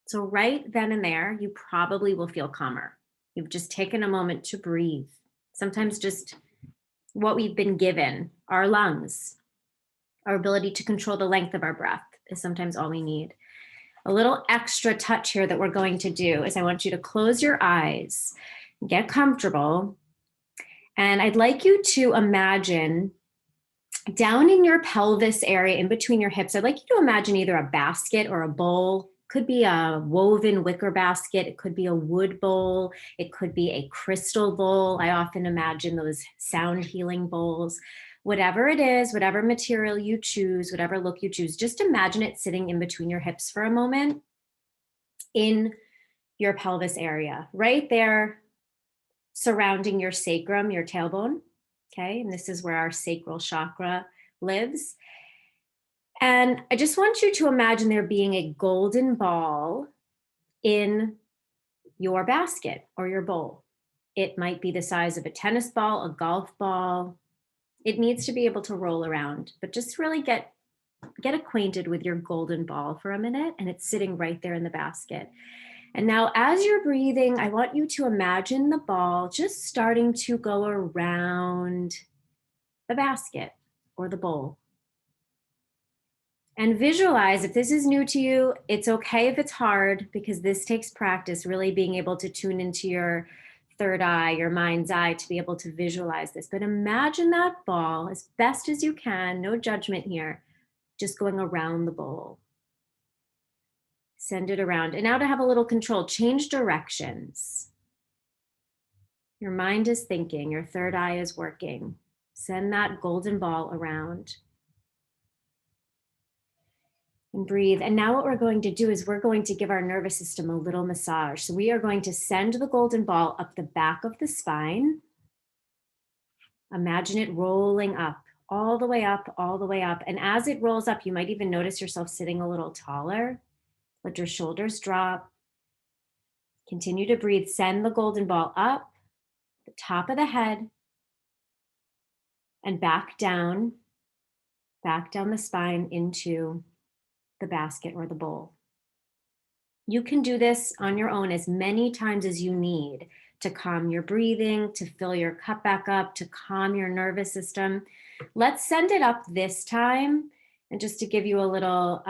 So right then and there, you probably will feel calmer. You've just taken a moment to breathe. Sometimes just what we've been given, our lungs, our ability to control the length of our breath is sometimes all we need. A little extra touch here that we're going to do is I want you to close your eyes, get comfortable, and I'd like you to imagine down in your pelvis area in between your hips, I'd like you to imagine either a basket or a bowl. Could be a woven wicker basket. It could be a wood bowl. It could be a crystal bowl. I often imagine those sound healing bowls. Whatever it is, whatever material you choose, whatever look you choose, just imagine it sitting in between your hips for a moment in your pelvis area, right there surrounding your sacrum, your tailbone. Okay, and this is where our sacral chakra lives. And I just want you to imagine there being a golden ball in your basket or your bowl. It might be the size of a tennis ball, a golf ball. It needs to be able to roll around, but just really get acquainted with your golden ball for a minute, and it's sitting right there in the basket. And now as you're breathing, I want you to imagine the ball just starting to go around the basket or the bowl. And visualize, if this is new to you, it's okay if it's hard because this takes practice, really being able to tune into your third eye, your mind's eye, to be able to visualize this. But imagine that ball as best as you can, no judgment here, just going around the bowl. Send it around. And now to have a little control, change directions. Your mind is thinking, your third eye is working. Send that golden ball around. And breathe. And now what we're going to do is we're going to give our nervous system a little massage. So we are going to send the golden ball up the back of the spine. Imagine it rolling up, all the way up, all the way up. And as it rolls up, you might even notice yourself sitting a little taller. Let your shoulders drop. Continue to breathe. Send the golden ball up, the top of the head, and back down the spine into the basket or the bowl. You can do this on your own as many times as you need to calm your breathing, to fill your cup back up, to calm your nervous system. Let's send it up this time. And just to give you a little,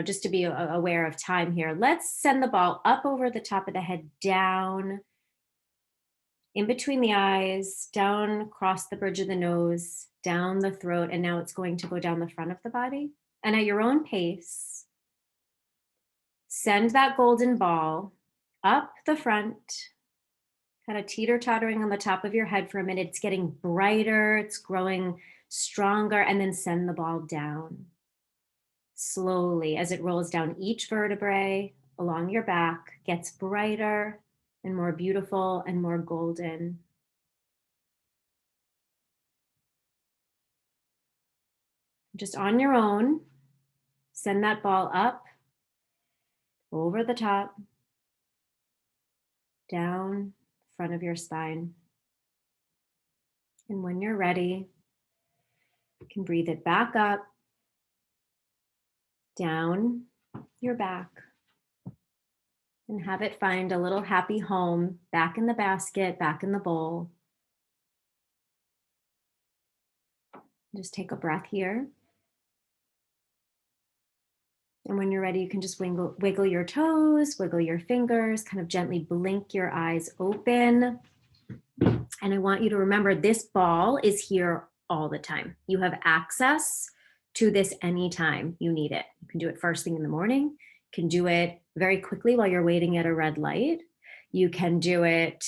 just to be aware of time here, let's send the ball up over the top of the head, down, in between the eyes, down across the bridge of the nose, down the throat, and now it's going to go down the front of the body. And at your own pace, send that golden ball up the front, kind of teeter-tottering on the top of your head for a minute. It's getting brighter, it's growing stronger, and then send the ball down. Slowly, as it rolls down each vertebrae along your back, gets brighter and more beautiful and more golden. Just on your own, send that ball up, over the top, down the front of your spine. And when you're ready, you can breathe it back up, down your back, and have it find a little happy home back in the basket, back in the bowl. Just take a breath here. And when you're ready, you can just wiggle your toes, wiggle your fingers, kind of gently blink your eyes open. And I want you to remember this ball is here all the time. You have access to this anytime you need it. You can do it first thing in the morning. You can do it very quickly while you're waiting at a red light. You can do it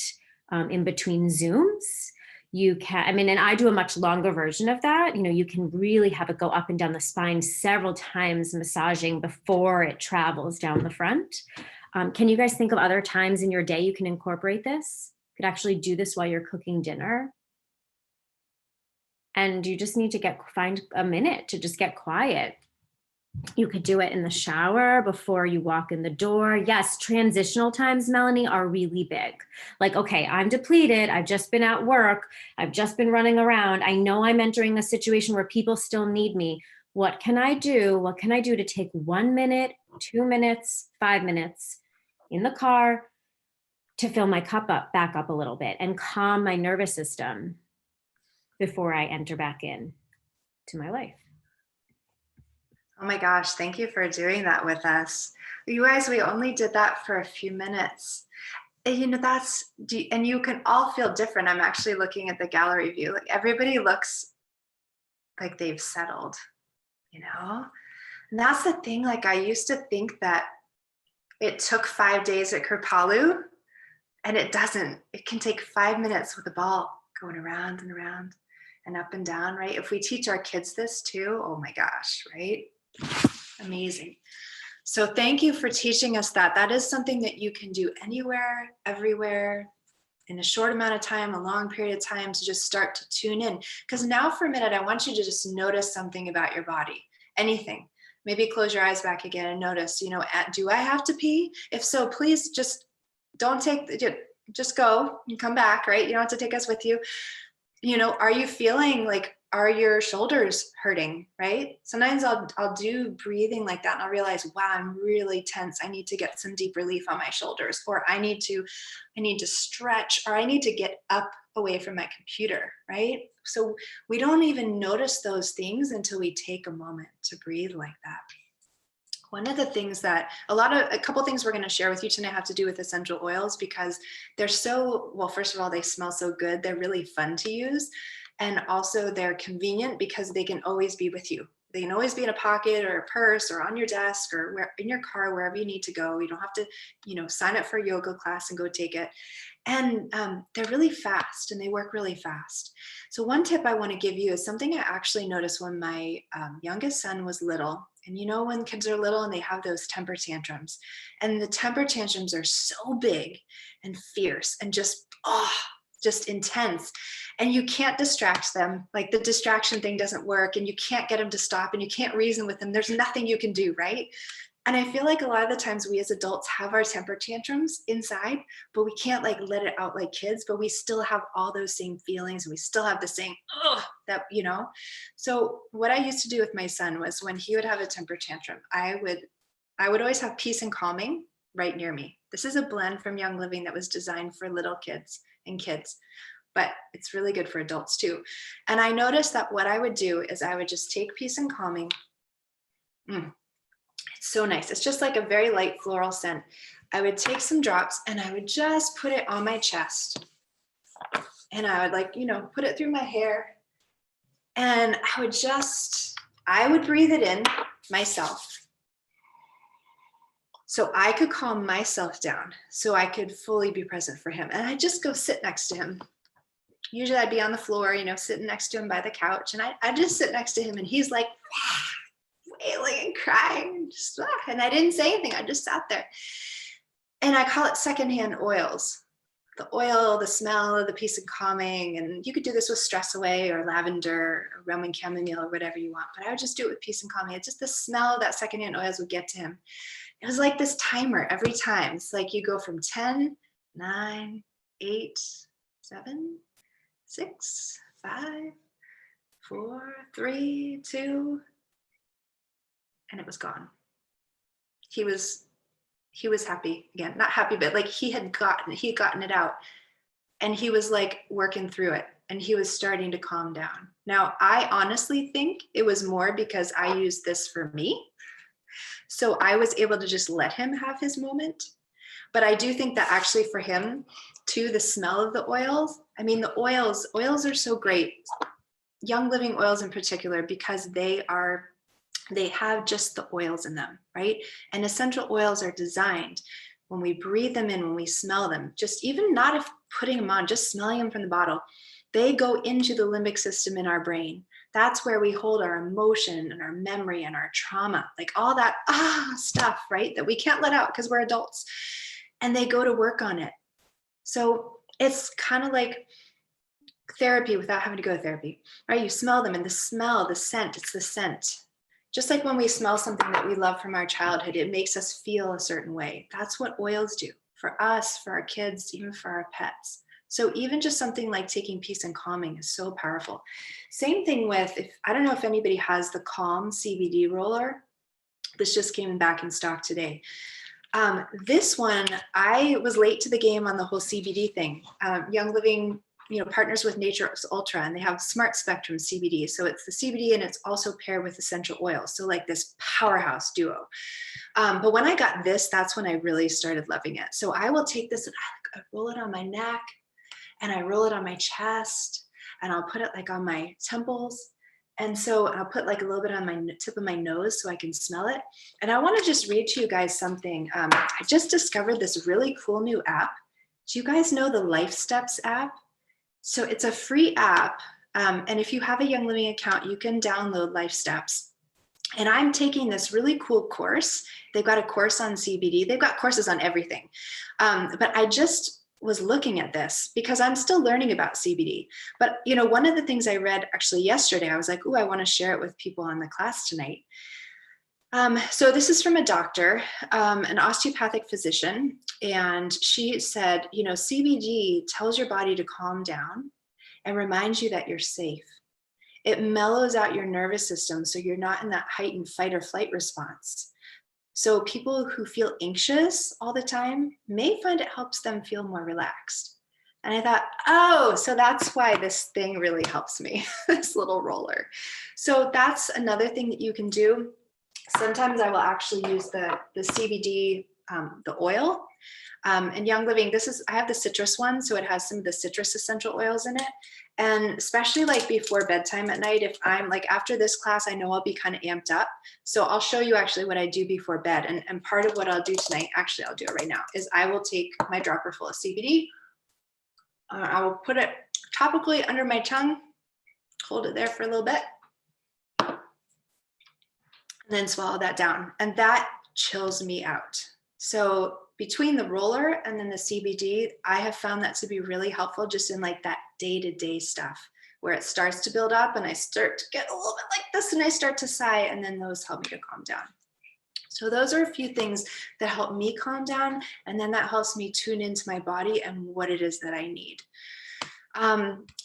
in between Zooms. You can, and I do a much longer version of that. You can really have it go up and down the spine several times, massaging before it travels down the front. Can you guys think of other times in your day you can incorporate this? You could actually do this while you're cooking dinner. And you just need to find a minute to just get quiet. You could do it in the shower before you walk in the door. Yes, transitional times, Melanie, are really big. Like, okay, I'm depleted. I've just been at work. I've just been running around. I know I'm entering a situation where people still need me. What can I do? What can I do to take 1 minute, 2 minutes, 5 minutes in the car to fill my cup back up a little bit and calm my nervous system before I enter back in to my life? Oh my gosh, thank you for doing that with us. You guys, we only did that for a few minutes. And and you can all feel different. I'm actually looking at the gallery view. Like everybody looks like they've settled, And that's the thing. Like I used to think that it took 5 days at Kripalu, and it doesn't. It can take 5 minutes with a ball going around and around and up and down, right? If we teach our kids this too, oh my gosh, right? Amazing. So thank you for teaching us that. That is something that you can do anywhere, everywhere, in a short amount of time, a long period of time, to just start to tune in. Because now for a minute, I want you to just notice something about your body, anything. Maybe close your eyes back again and notice, do I have to pee? If so, please just just go and come back, right? You don't have to take us with you. Are you feeling like, are your shoulders hurting, right? Sometimes I'll do breathing like that and I'll realize, wow, I'm really tense. I need to get some deep relief on my shoulders, or I need to stretch, or I need to get up away from my computer, right? So we don't even notice those things until we take a moment to breathe like that. One of the things that a couple things we're going to share with you tonight have to do with essential oils, because they're first of all, they smell so good. They're really fun to use. And also they're convenient because they can always be with you. They can always be in a pocket or a purse or on your desk or where, in your car, wherever you need to go. You don't have to, sign up for a yoga class and go take it. And they're really fast and they work really fast. So one tip I want to give you is something I actually noticed when my youngest son was little. And when kids are little and they have those temper tantrums, and the temper tantrums are so big and fierce and just intense, and you can't distract them. Like the distraction thing doesn't work, and you can't get them to stop, and you can't reason with them. There's nothing you can do, right? And I feel like a lot of the times we as adults have our temper tantrums inside, but we can't like let it out like kids, but we still have all those same feelings. And we still have the same, So what I used to do with my son was when he would have a temper tantrum, I would always have peace and calming right near me. This is a blend from Young Living that was designed for little kids and kids, but it's really good for adults too. And I noticed that what I would do is I would just take peace and calming. It's so nice. It's just like a very light floral scent. I would take some drops and I would just put it on my chest. And I would put it through my hair. And I would breathe it in myself. So I could calm myself down so I could fully be present for him. And I'd just go sit next to him. Usually I'd be on the floor, sitting next to him by the couch. And I'd just sit next to him and he's like, wailing and crying, and I didn't say anything. I just sat there. And I call it secondhand oils. The oil, the smell, the peace and calming. And you could do this with stress away or lavender or Roman chamomile or whatever you want. But I would just do it with peace and calming. It's just the smell that secondhand oils would get to him. It was like this timer every time. It's like you go from 10, 9, 8, 7, 6, 5, 4, 3, 2, and it was gone. He was happy again, not happy, but like he had gotten it out, and he was like working through it, and he was starting to calm down. Now, I honestly think it was more because I used this for me. So I was able to just let him have his moment. But I do think that actually for him too, the smell of the oils, the oils are so great. Young Living oils in particular, because they have just the oils in them, right? And essential oils are designed when we breathe them in, when we smell them, just even not if putting them on, just smelling them from the bottle, they go into the limbic system in our brain. That's where we hold our emotion and our memory and our trauma, like all that stuff, right? That we can't let out because we're adults, and they go to work on it. So it's kind of like therapy without having to go to therapy, right? You smell them, and the smell, the scent, it's the scent. Just like when we smell something that we love from our childhood, it makes us feel a certain way. That's what oils do for us, for our kids, even for our pets. So even just something like taking peace and calming is so powerful. Same thing with, I don't know if anybody has the Calm CBD roller. This just came back in stock today. This one, I was late to the game on the whole CBD thing. Young Living partners with Nature's Ultra, and they have Smart Spectrum CBD. So it's the CBD, and it's also paired with essential oils. So like this powerhouse duo. But when I got this, that's when I really started loving it. So I will take this and I roll it on my neck, and I roll it on my chest, and I'll put it like on my temples. And so I'll put like a little bit on my tip of my nose so I can smell it. And I want to just read to you guys something. I just discovered this really cool new app. Do you guys know the Life Steps app? So it's a free app. And if you have a Young Living account, you can download Life Steps. And I'm taking this really cool course. They've got a course on CBD. They've got courses on everything. But I just was looking at this because I'm still learning about CBD. But one of the things I read actually yesterday, I was like, I want to share it with people on the class tonight. So this is from a doctor, an osteopathic physician, and she said, CBD tells your body to calm down and reminds you that you're safe. It mellows out your nervous system so you're not in that heightened fight or flight response. So people who feel anxious all the time may find it helps them feel more relaxed. And I thought, so that's why this thing really helps me, this little roller. So that's another thing that you can do. Sometimes I will actually use the CBD the oil. And Young Living, I have the citrus one, so it has some of the citrus essential oils in it. And especially like before bedtime at night, if I'm like after this class, I know I'll be kind of amped up. So I'll show you actually what I do before bed. And part of what I'll do tonight, actually I'll do it right now, is I will take my dropper full of CBD. I will put it topically under my tongue, hold it there for a little bit, and then swallow that down. And that chills me out. So between the roller and then the CBD, I have found that to be really helpful just in like that day-to-day stuff where it starts to build up and I start to get a little bit like this and I start to sigh, and then those help me to calm down. So those are a few things that help me calm down, and then that helps me tune into my body and what it is that I need.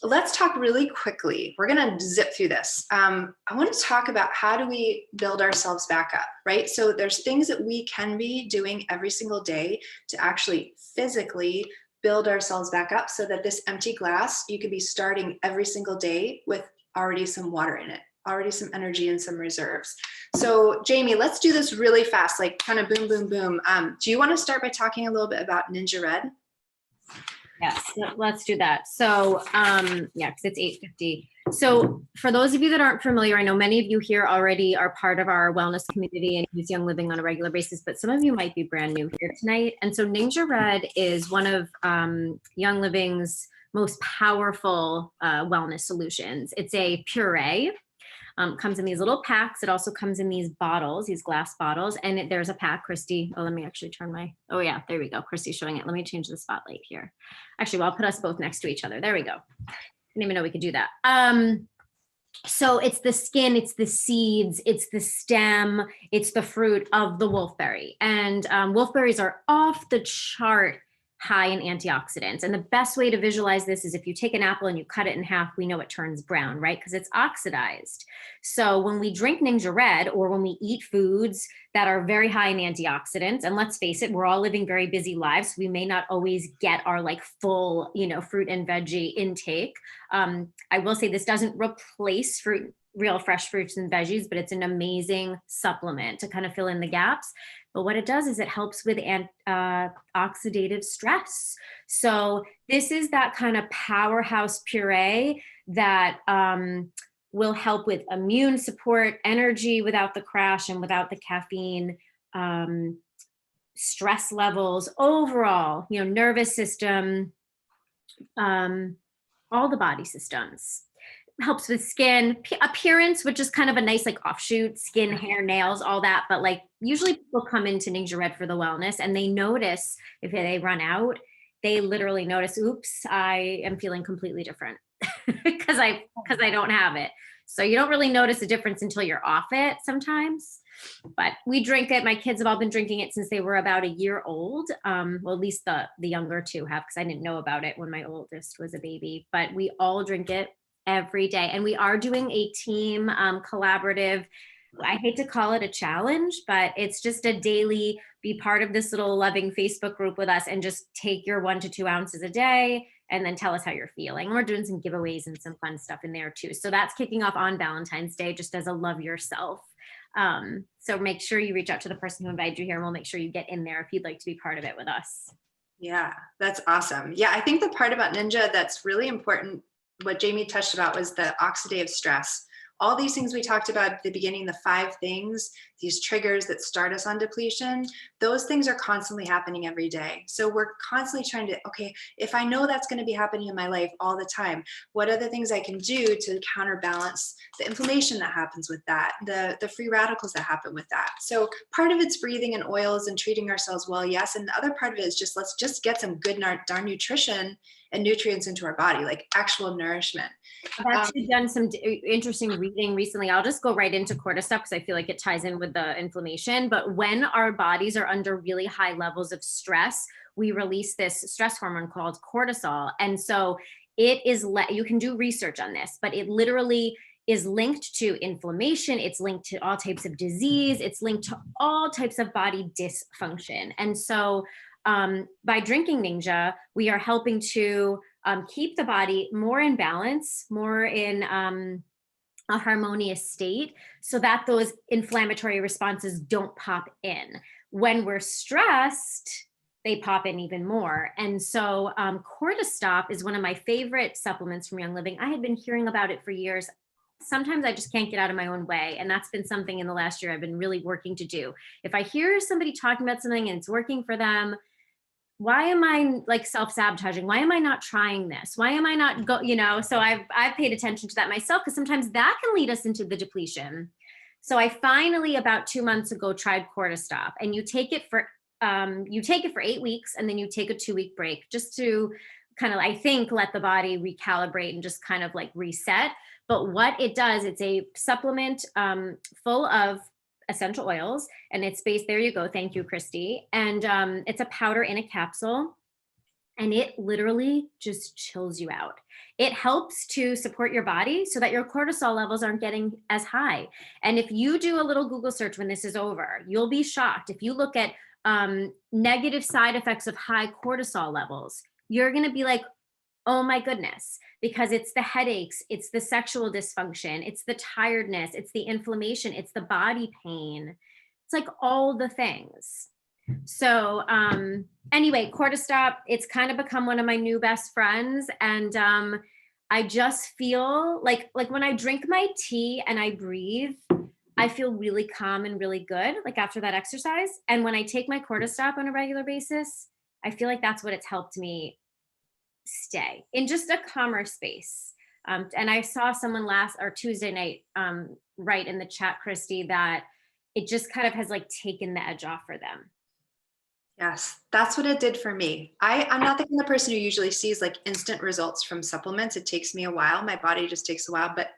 Let's talk really quickly. We're going to zip through this. I want to talk about how do we build ourselves back up, right? So there's things that we can be doing every single day to actually physically build ourselves back up so that this empty glass, you could be starting every single day with already some water in it, already some energy and some reserves. So Jamie, let's do this really fast, like kind of boom, boom, boom. Do you want to start by talking a little bit about Ninja Red? Yes, let's do that. So, yeah, because it's 8:50. So for those of you that aren't familiar, I know many of you here already are part of our wellness community and use Young Living on a regular basis, but some of you might be brand new here tonight. And so Ninja Red is one of Young Living's most powerful wellness solutions. It's a puree. Comes in these little packs. It also comes in these bottles, these glass bottles. And there's a pack, Christy. Oh, let me actually turn oh yeah, there we go. Christy's showing it. Let me change the spotlight here. Actually, well, I'll put us both next to each other. There we go. I didn't even know we could do that. So it's the skin, it's the seeds, it's the stem, it's the fruit of the wolfberry. And wolfberries are off the chart high in antioxidants. And the best way to visualize this is if you take an apple and you cut it in half, we know it turns brown, right? Because it's oxidized. So when we drink Ninja Red or when we eat foods that are very high in antioxidants, and let's face it, we're all living very busy lives. So we may not always get our like full, fruit and veggie intake. I will say this doesn't replace real fresh fruits and veggies, but it's an amazing supplement to kind of fill in the gaps. But what it does is it helps with oxidative stress. So this is that kind of powerhouse puree that will help with immune support, energy without the crash and without the caffeine, stress levels, overall, nervous system, all the body systems. Helps with skin appearance, which is kind of a nice like offshoot, skin, hair, nails, all that. But like usually people come into Ninja Red for the wellness and they notice if they run out, they literally notice, oops, I am feeling completely different because I don't have it. So you don't really notice a difference until you're off it sometimes. But we drink it. My kids have all been drinking it since they were about a year old. Well, at least the younger two have, because I didn't know about it when my oldest was a baby. But we all drink it every day. And we are doing a team collaborative. I hate to call it a challenge, but it's just a daily, be part of this little loving Facebook group with us and just take your 1 to 2 ounces a day and then tell us how you're feeling. We're doing some giveaways and some fun stuff in there too. So that's kicking off on Valentine's Day, just as a love yourself. So make sure you reach out to the person who invited you here and we'll make sure you get in there if you'd like to be part of it with us. Yeah, that's awesome. Yeah, I think the part about Ninja that's really important, what Jamie touched about, was the oxidative stress. All these things we talked about at the beginning, the 5 things, these triggers that start us on depletion, those things are constantly happening every day. So we're constantly trying to, okay, if I know that's going to be happening in my life all the time, what are the things I can do to counterbalance the inflammation that happens with that, the free radicals that happen with that? So part of it's breathing and oils and treating ourselves well, yes. And the other part of it is just, let's just get some good darn nutrition and nutrients into our body, like actual nourishment. I've actually done some interesting reading recently. I'll just go right into cortisol because I feel like it ties in with the inflammation. But when our bodies are under really high levels of stress, we release this stress hormone called cortisol. And so it is, you can do research on this, but it literally is linked to inflammation. It's linked to all types of disease. It's linked to all types of body dysfunction. And so by drinking Ninja, we are helping to keep the body more in balance, more in a harmonious state so that those inflammatory responses don't pop in. When we're stressed, they pop in even more. And so Cortistop is one of my favorite supplements from Young Living. I had been hearing about it for years. Sometimes I just can't get out of my own way. And that's been something in the last year I've been really working to do. If I hear somebody talking about something and it's working for them, why am I like self-sabotaging? Why am I not trying this? Why am I not so I've paid attention to that myself, because sometimes that can lead us into the depletion. So I finally, about 2 months ago, tried Cortistop, and you take it for 8 weeks, and then you take a 2-week break just to kind of, I think, let the body recalibrate and just kind of like reset. But what it does, it's a supplement full of essential oils, and it's based, there you go, thank you, Christi. And it's a powder in a capsule, and it literally just chills you out. It helps to support your body so that your cortisol levels aren't getting as high. And if you do a little Google search when this is over, you'll be shocked. If you look at negative side effects of high cortisol levels, you're going to be like, oh my goodness, because it's the headaches, it's the sexual dysfunction, it's the tiredness, it's the inflammation, it's the body pain. It's like all the things. So anyway, Cortistop, it's kind of become one of my new best friends. And I just feel like when I drink my tea and I breathe, I feel really calm and really good, like after that exercise. And when I take my Cortistop on a regular basis, I feel like that's what it's helped me stay in just a calmer space. And I saw someone Tuesday night write in the chat, Christi, that it just kind of has like taken the edge off for them. Yes, that's what it did for me. I'm not the kind of person who usually sees like instant results from supplements. It takes me a while. My body just takes a while. But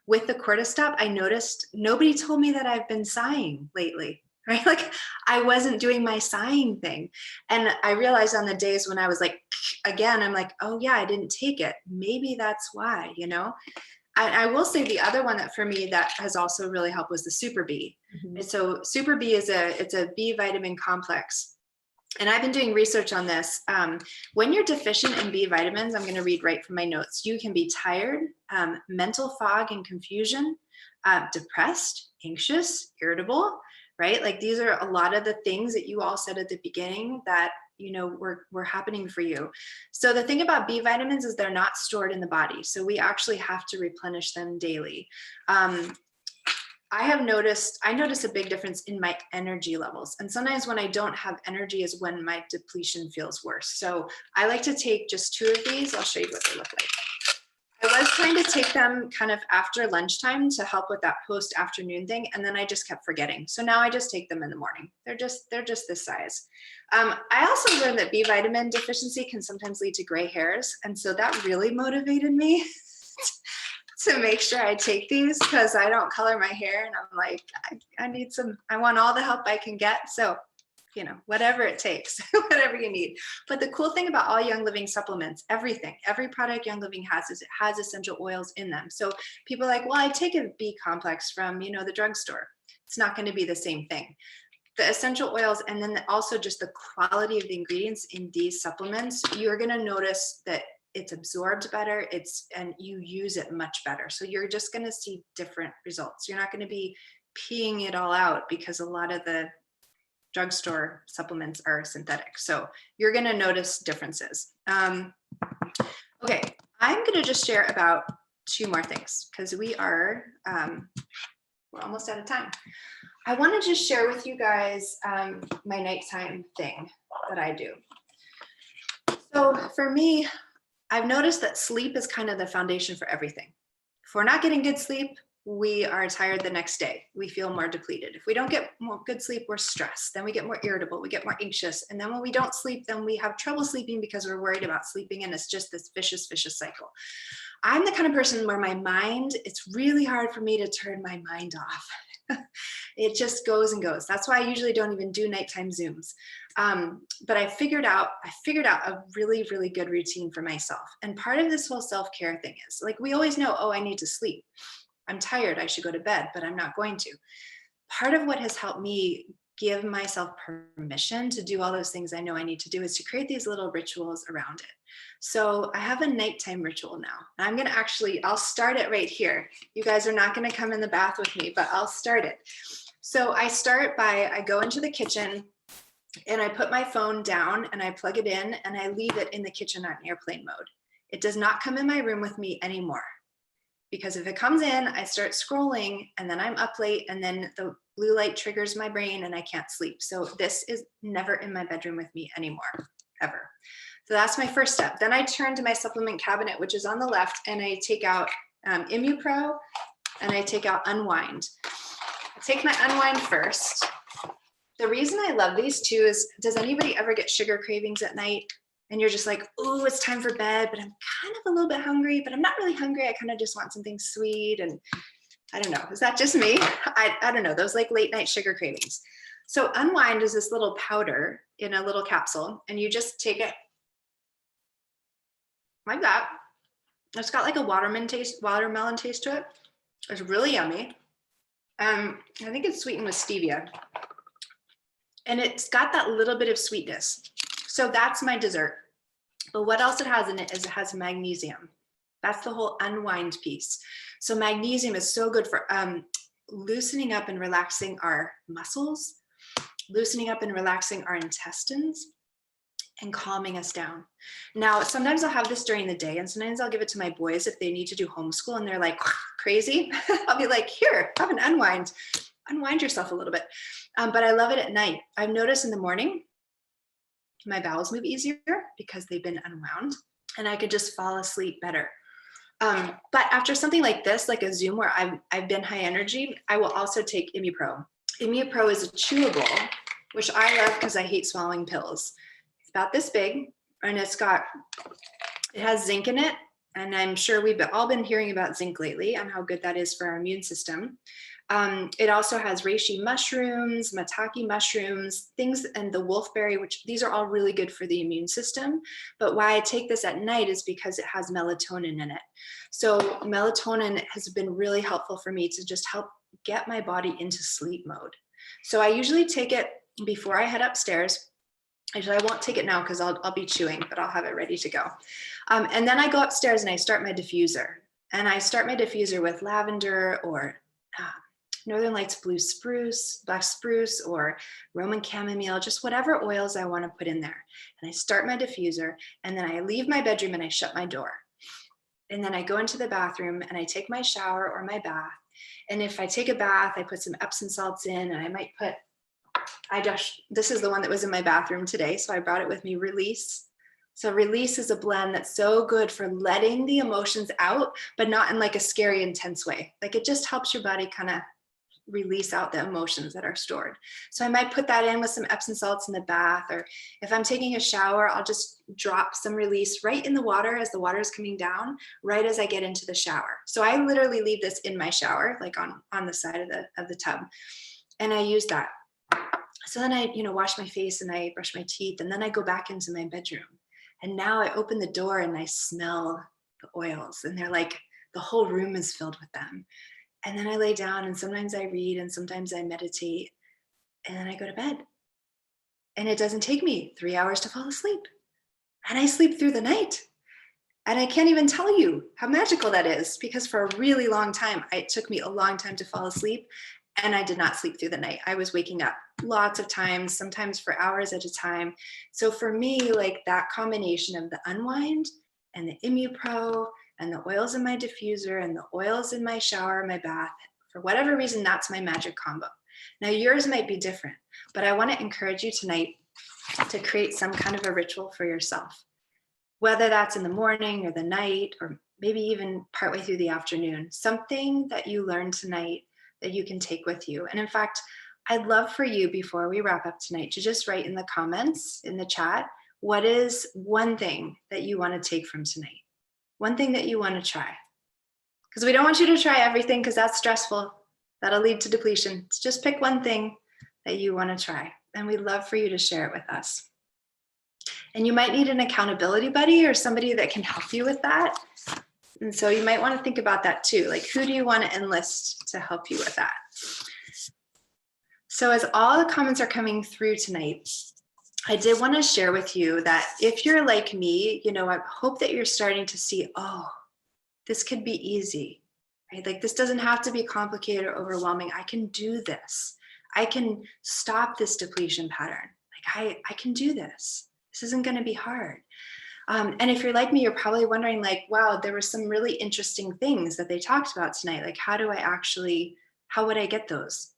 with the Cortistop, I noticed nobody told me that I've been sighing lately, right? Like I wasn't doing my sighing thing. And I realized on the days when I was like, again, I'm like, oh yeah, I didn't take it. Maybe that's why, I will say the other one that for me that has also really helped was the Super B. Mm-hmm. And so Super B it's a B vitamin complex. And I've been doing research on this. When you're deficient in B vitamins, I'm going to read right from my notes. You can be tired, mental fog and confusion, depressed, anxious, irritable, right? Like these are a lot of the things that you all said at the beginning that, were happening for you. So the thing about B vitamins is they're not stored in the body. So we actually have to replenish them daily. I notice a big difference in my energy levels. And sometimes when I don't have energy is when my depletion feels worse. So I like to take just 2 of these. I'll show you what they look like. I was trying to take them kind of after lunchtime to help with that post-afternoon thing. And then I just kept forgetting. So now I just take them in the morning. They're just this size. I also learned that B vitamin deficiency can sometimes lead to gray hairs. And so that really motivated me to make sure I take these because I don't color my hair, and I'm like, I want all the help I can get. So, whatever it takes, whatever you need. But the cool thing about all Young Living supplements, every product Young Living has is it has essential oils in them. So people are like, well, I take a B complex from, the drugstore. It's not going to be the same thing. The essential oils, and then also just the quality of the ingredients in these supplements, you're going to notice that it's absorbed better, and you use it much better. So you're just going to see different results. You're not going to be peeing it all out because a lot of the drugstore supplements are synthetic. So you're going to notice differences. Okay, I'm going to just share about 2 more things because we're almost out of time. I want to just share with you guys my nighttime thing that I do. So for me, I've noticed that sleep is kind of the foundation for everything. If we're not getting good sleep, we are tired the next day. We feel more depleted. If we don't get more good sleep, we're stressed. Then we get more irritable. We get more anxious. And then when we don't sleep, then we have trouble sleeping because we're worried about sleeping. And it's just this vicious cycle. I'm the kind of person where my mind, it's really hard for me to turn my mind off. It just goes and goes. That's why I usually don't even do nighttime Zooms. But I figured out a really, really good routine for myself. And part of this whole self-care thing is like, we always know, oh, I need to sleep. I'm tired. I should go to bed, but I'm not going to. Part of what has helped me give myself permission to do all those things I know I need to do is to create these little rituals around it. So I have a nighttime ritual now. I'm going to I'll start it right here. You guys are not going to come in the bath with me, but I'll start it. So I go into the kitchen and I put my phone down and I plug it in and I leave it in the kitchen on airplane mode. It does not come in my room with me anymore. Because if it comes in, I start scrolling and then I'm up late and then the blue light triggers my brain and I can't sleep. So this is never in my bedroom with me anymore, ever. So that's my first step. Then I turn to my supplement cabinet, which is on the left, and I take out ImmuPro and I take out Unwind. I take my Unwind first. The reason I love these two is, does anybody ever get sugar cravings at night? And you're just like, oh, it's time for bed, but I'm kind of a little bit hungry, but I'm not really hungry. I kind of just want something sweet. And I don't know, is that just me? I don't know, those like late night sugar cravings. So Unwind is this little powder in a little capsule, and you just take it like that. It's got like a watermelon taste to it. It's really yummy. I think it's sweetened with stevia. And it's got that little bit of sweetness. So that's my dessert. But what else it has in it is it has magnesium. That's the whole Unwind piece. So magnesium is so good for loosening up and relaxing our muscles, loosening up and relaxing our intestines, and calming us down. Now, sometimes I'll have this during the day, and sometimes I'll give it to my boys if they need to do homeschool and they're like crazy. I'll be like, here, have an Unwind. Unwind yourself a little bit. But I love it at night. I've noticed in the morning, my bowels move easier because they've been unwound, and I could just fall asleep better. But after something like this, like a Zoom where I've been high energy, I will also take ImmuPro. ImmuPro is a chewable, which I love because I hate swallowing pills. It's about this big, and it has zinc in it. And I'm sure we've all been hearing about zinc lately and how good that is for our immune system. It also has reishi mushrooms, maitake mushrooms, things, and the wolfberry, which these are all really good for the immune system. But why I take this at night is because it has melatonin in it. So melatonin has been really helpful for me to just help get my body into sleep mode. So I usually take it before I head upstairs. Actually, I won't take it now because I'll be chewing, but I'll have it ready to go. And then I go upstairs and I start my diffuser. And I start my diffuser with lavender or Northern Lights black spruce, or Roman chamomile, just whatever oils I want to put in there. And I start my diffuser, and then I leave my bedroom and I shut my door. And then I go into the bathroom and I take my shower or my bath. And if I take a bath, I put some Epsom salts in, and I might put, this is the one that was in my bathroom today, so I brought it with me, Release. So Release is a blend that's so good for letting the emotions out, but not in like a scary, intense way. Like it just helps your body kind of release out the emotions that are stored. So I might put that in with some Epsom salts in the bath, or if I'm taking a shower, I'll just drop some Release right in the water as the water is coming down, right as I get into the shower. So I literally leave this in my shower, like on the side of the tub, and I use that. So then I, wash my face and I brush my teeth, and then I go back into my bedroom. And now I open the door and I smell the oils, and they're like, the whole room is filled with them. And then I lay down, and sometimes I read, and sometimes I meditate, and then I go to bed. And it doesn't take me 3 hours to fall asleep. And I sleep through the night. And I can't even tell you how magical that is, because for a really long time, it took me a long time to fall asleep, and I did not sleep through the night. I was waking up lots of times, sometimes for hours at a time. So for me, like that combination of the Unwind and the ImmuPro and the oils in my diffuser and the oils in my shower, my bath, for whatever reason, that's my magic combo. Now yours might be different, but I want to encourage you tonight to create some kind of a ritual for yourself, whether that's in the morning or the night, or maybe even partway through the afternoon, something that you learned tonight that you can take with you. And in fact, I'd love for you, before we wrap up tonight, to just write in the comments, in the chat, what is one thing that you want to take from tonight? One thing that you want to try. Because we don't want you to try everything, because that's stressful. That'll lead to depletion. So just pick one thing that you want to try. And we'd love for you to share it with us. And you might need an accountability buddy or somebody that can help you with that. And so you might want to think about that too. Like, who do you want to enlist to help you with that? So as all the comments are coming through tonight, I did want to share with you that if you're like me, I hope that you're starting to see, oh, this could be easy, right? Like this doesn't have to be complicated or overwhelming. I can do this. I can stop this depletion pattern. Like I can do this. This isn't going to be hard. And if you're like me, you're probably wondering like, wow, there were some really interesting things that they talked about tonight. Like, how would I get those?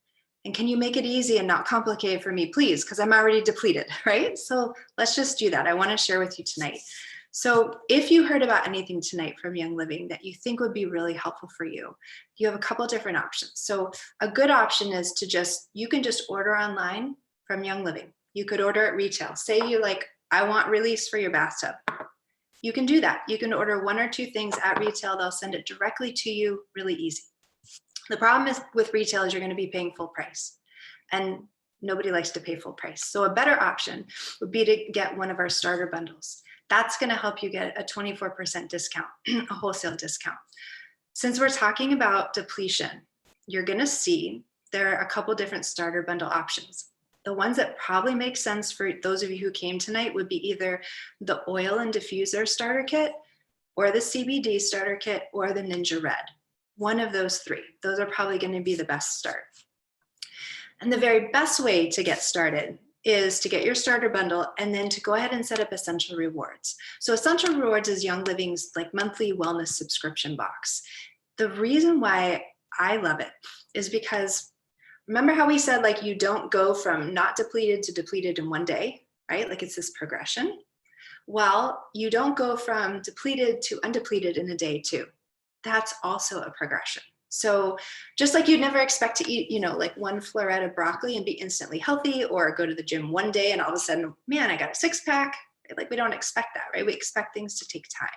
And can you make it easy and not complicated for me, please? Because I'm already depleted, right? So let's just do that. I want to share with you tonight. So if you heard about anything tonight from Young Living that you think would be really helpful for you, you have a couple different options. So a good option is you can just order online from Young Living. You could order at retail. Say you like, I want release for your bathtub. You can do that. You can order 1 or 2 things at retail. They'll send it directly to you, really easy. The problem is with retail is you're going to be paying full price, and nobody likes to pay full price. So a better option would be to get one of our starter bundles. That's going to help you get a 24% discount, a wholesale discount. Since we're talking about depletion, you're going to see there are a couple different starter bundle options. The ones that probably make sense for those of you who came tonight would be either the oil and diffuser starter kit, or the CBD starter kit, or the Ninja Red. One of those 3. Those are probably going to be the best start. And the very best way to get started is to get your starter bundle and then to go ahead and set up Essential Rewards. So Essential Rewards is Young Living's like monthly wellness subscription box. The reason why I love it is because remember how we said like you don't go from not depleted to depleted in one day, right? Like it's this progression. Well, you don't go from depleted to undepleted in a day too. That's also a progression. So just like you'd never expect to eat, like 1 floret of broccoli and be instantly healthy, or go to the gym one day and all of a sudden, man, I got a 6-pack. Like we don't expect that, right? We expect things to take time.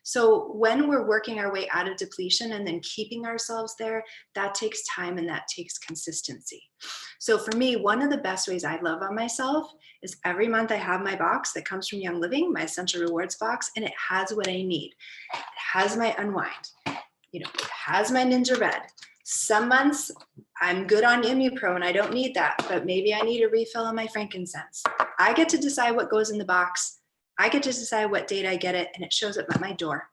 So when we're working our way out of depletion and then keeping ourselves there, that takes time and that takes consistency. So for me, one of the best ways I love on myself is every month I have my box that comes from Young Living, my Essential Rewards box, and it has what I need. It has my Unwind. It has my Ninja Red. Some months I'm good on ImmuPro and I don't need that, but maybe I need a refill on my frankincense. I get to decide what goes in the box. I get to decide what date I get it, and it shows up at my door.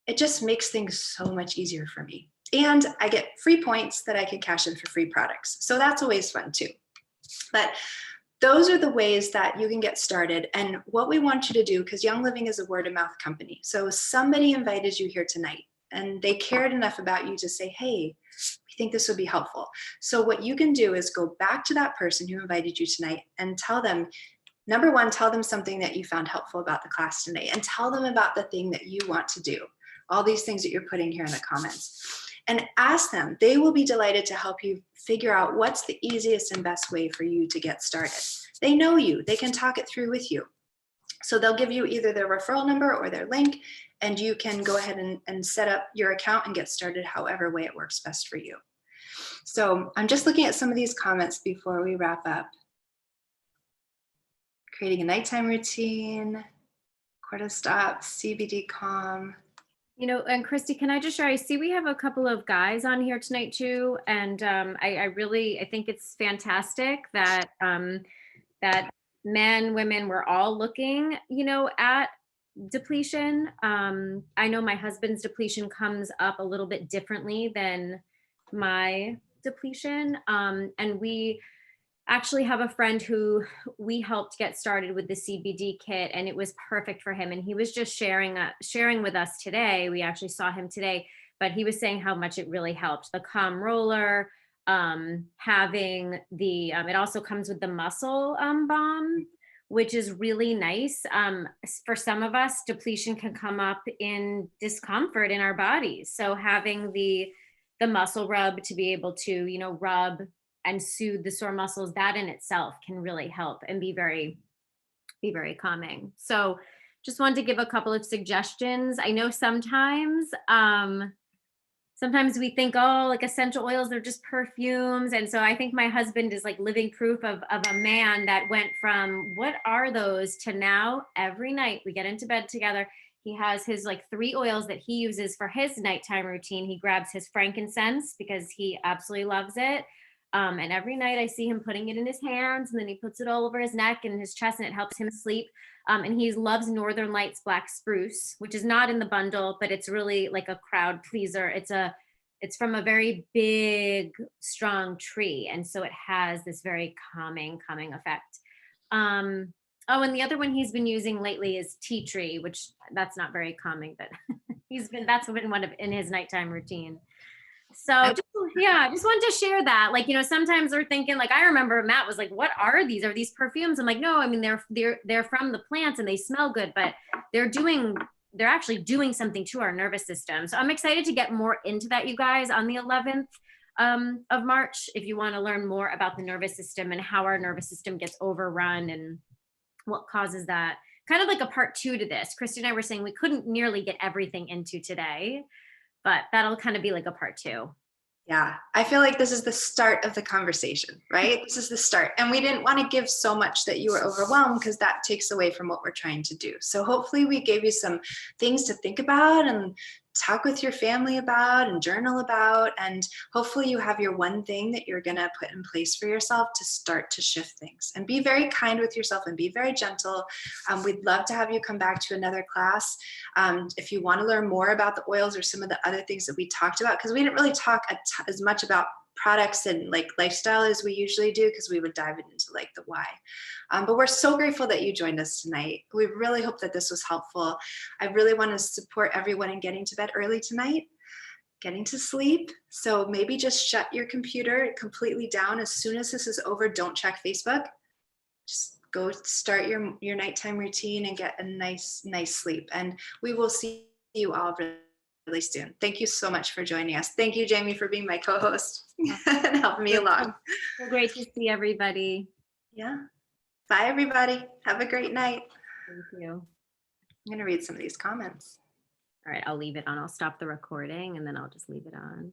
It just makes things so much easier for me. And I get free points that I can cash in for free products. So that's always fun too. But those are the ways that you can get started. And what we want you to do, because Young Living is a word of mouth company. So somebody invited you here tonight and they cared enough about you to say, hey, we think this would be helpful. So what you can do is go back to that person who invited you tonight and tell them, number one, tell them something that you found helpful about the class tonight, and tell them about the thing that you want to do. All these things that you're putting here in the comments. And ask them. They will be delighted to help you figure out what's the easiest and best way for you to get started. They know you. They can talk it through with you. So they'll give you either their referral number or their link, and you can go ahead and set up your account and get started however way it works best for you. So I'm just looking at some of these comments before we wrap up. Creating a nighttime routine, Cortisol, CBD calm. And Christi, can I just share? I see we have a couple of guys on here tonight too, and I think it's fantastic that that men, women, we're all looking, at depletion. I know my husband's depletion comes up a little bit differently than my depletion, and we actually have a friend who we helped get started with the CBD kit, and it was perfect for him. And he was just sharing with us today. We actually saw him today, but he was saying how much it really helped. The calm roller, having the, it also comes with the muscle balm, which is really nice. For some of us, depletion can come up in discomfort in our bodies. So having the muscle rub to be able to, rub and soothe the sore muscles, that in itself can really help and be very calming. So just wanted to give a couple of suggestions. I know sometimes we think, oh, like essential oils, they're just perfumes. And so I think my husband is like living proof of a man that went from what are those to now every night we get into bed together. He has his like 3 oils that he uses for his nighttime routine. He grabs his frankincense because he absolutely loves it. And every night I see him putting it in his hands, and then he puts it all over his neck and his chest, and it helps him sleep. And he loves Northern Lights black spruce, which is not in the bundle, but it's really like a crowd pleaser. It's from a very big, strong tree, and so it has this very calming effect. Oh, and the other one he's been using lately is tea tree, which that's not very calming, but that's been one of in his nighttime routine. So I just wanted to share that. Like, sometimes we're thinking, like, I remember Matt was like, what are these? Are these perfumes? I'm like, no, I mean, they're from the plants and they smell good, but they're actually doing something to our nervous system. So I'm excited to get more into that, you guys, on the 11th of March, if you want to learn more about the nervous system and how our nervous system gets overrun and what causes that. Kind of like a part 2 to this. Christi and I were saying we couldn't nearly get everything into today, but that'll kind of be like a part 2. Yeah, I feel like this is the start of the conversation, right? This is the start. And we didn't want to give so much that you were overwhelmed, because that takes away from what we're trying to do. So hopefully we gave you some things to think about and talk with your family about and journal about. And hopefully you have your one thing that you're going to put in place for yourself to start to shift things. And be very kind with yourself and be very gentle. We'd love to have you come back to another class. If you want to learn more about the oils or some of the other things that we talked about, because we didn't really talk as much about products and like lifestyle as we usually do, because we would dive into like the why. But we're so grateful that you joined us tonight. We really hope that this was helpful. I really want to support everyone in getting to bed early tonight, getting to sleep. So maybe just shut your computer completely down as soon as this is over. Don't check Facebook. Just go start your nighttime routine and get a nice sleep. And we will see you all really soon. Thank you so much for joining us. Thank you, Jamie, for being my co-host and helping me along. So great to see everybody. Yeah. Bye, everybody. Have a great night. Thank you. I'm going to read some of these comments. All right, I'll leave it on. I'll stop the recording and then I'll just leave it on.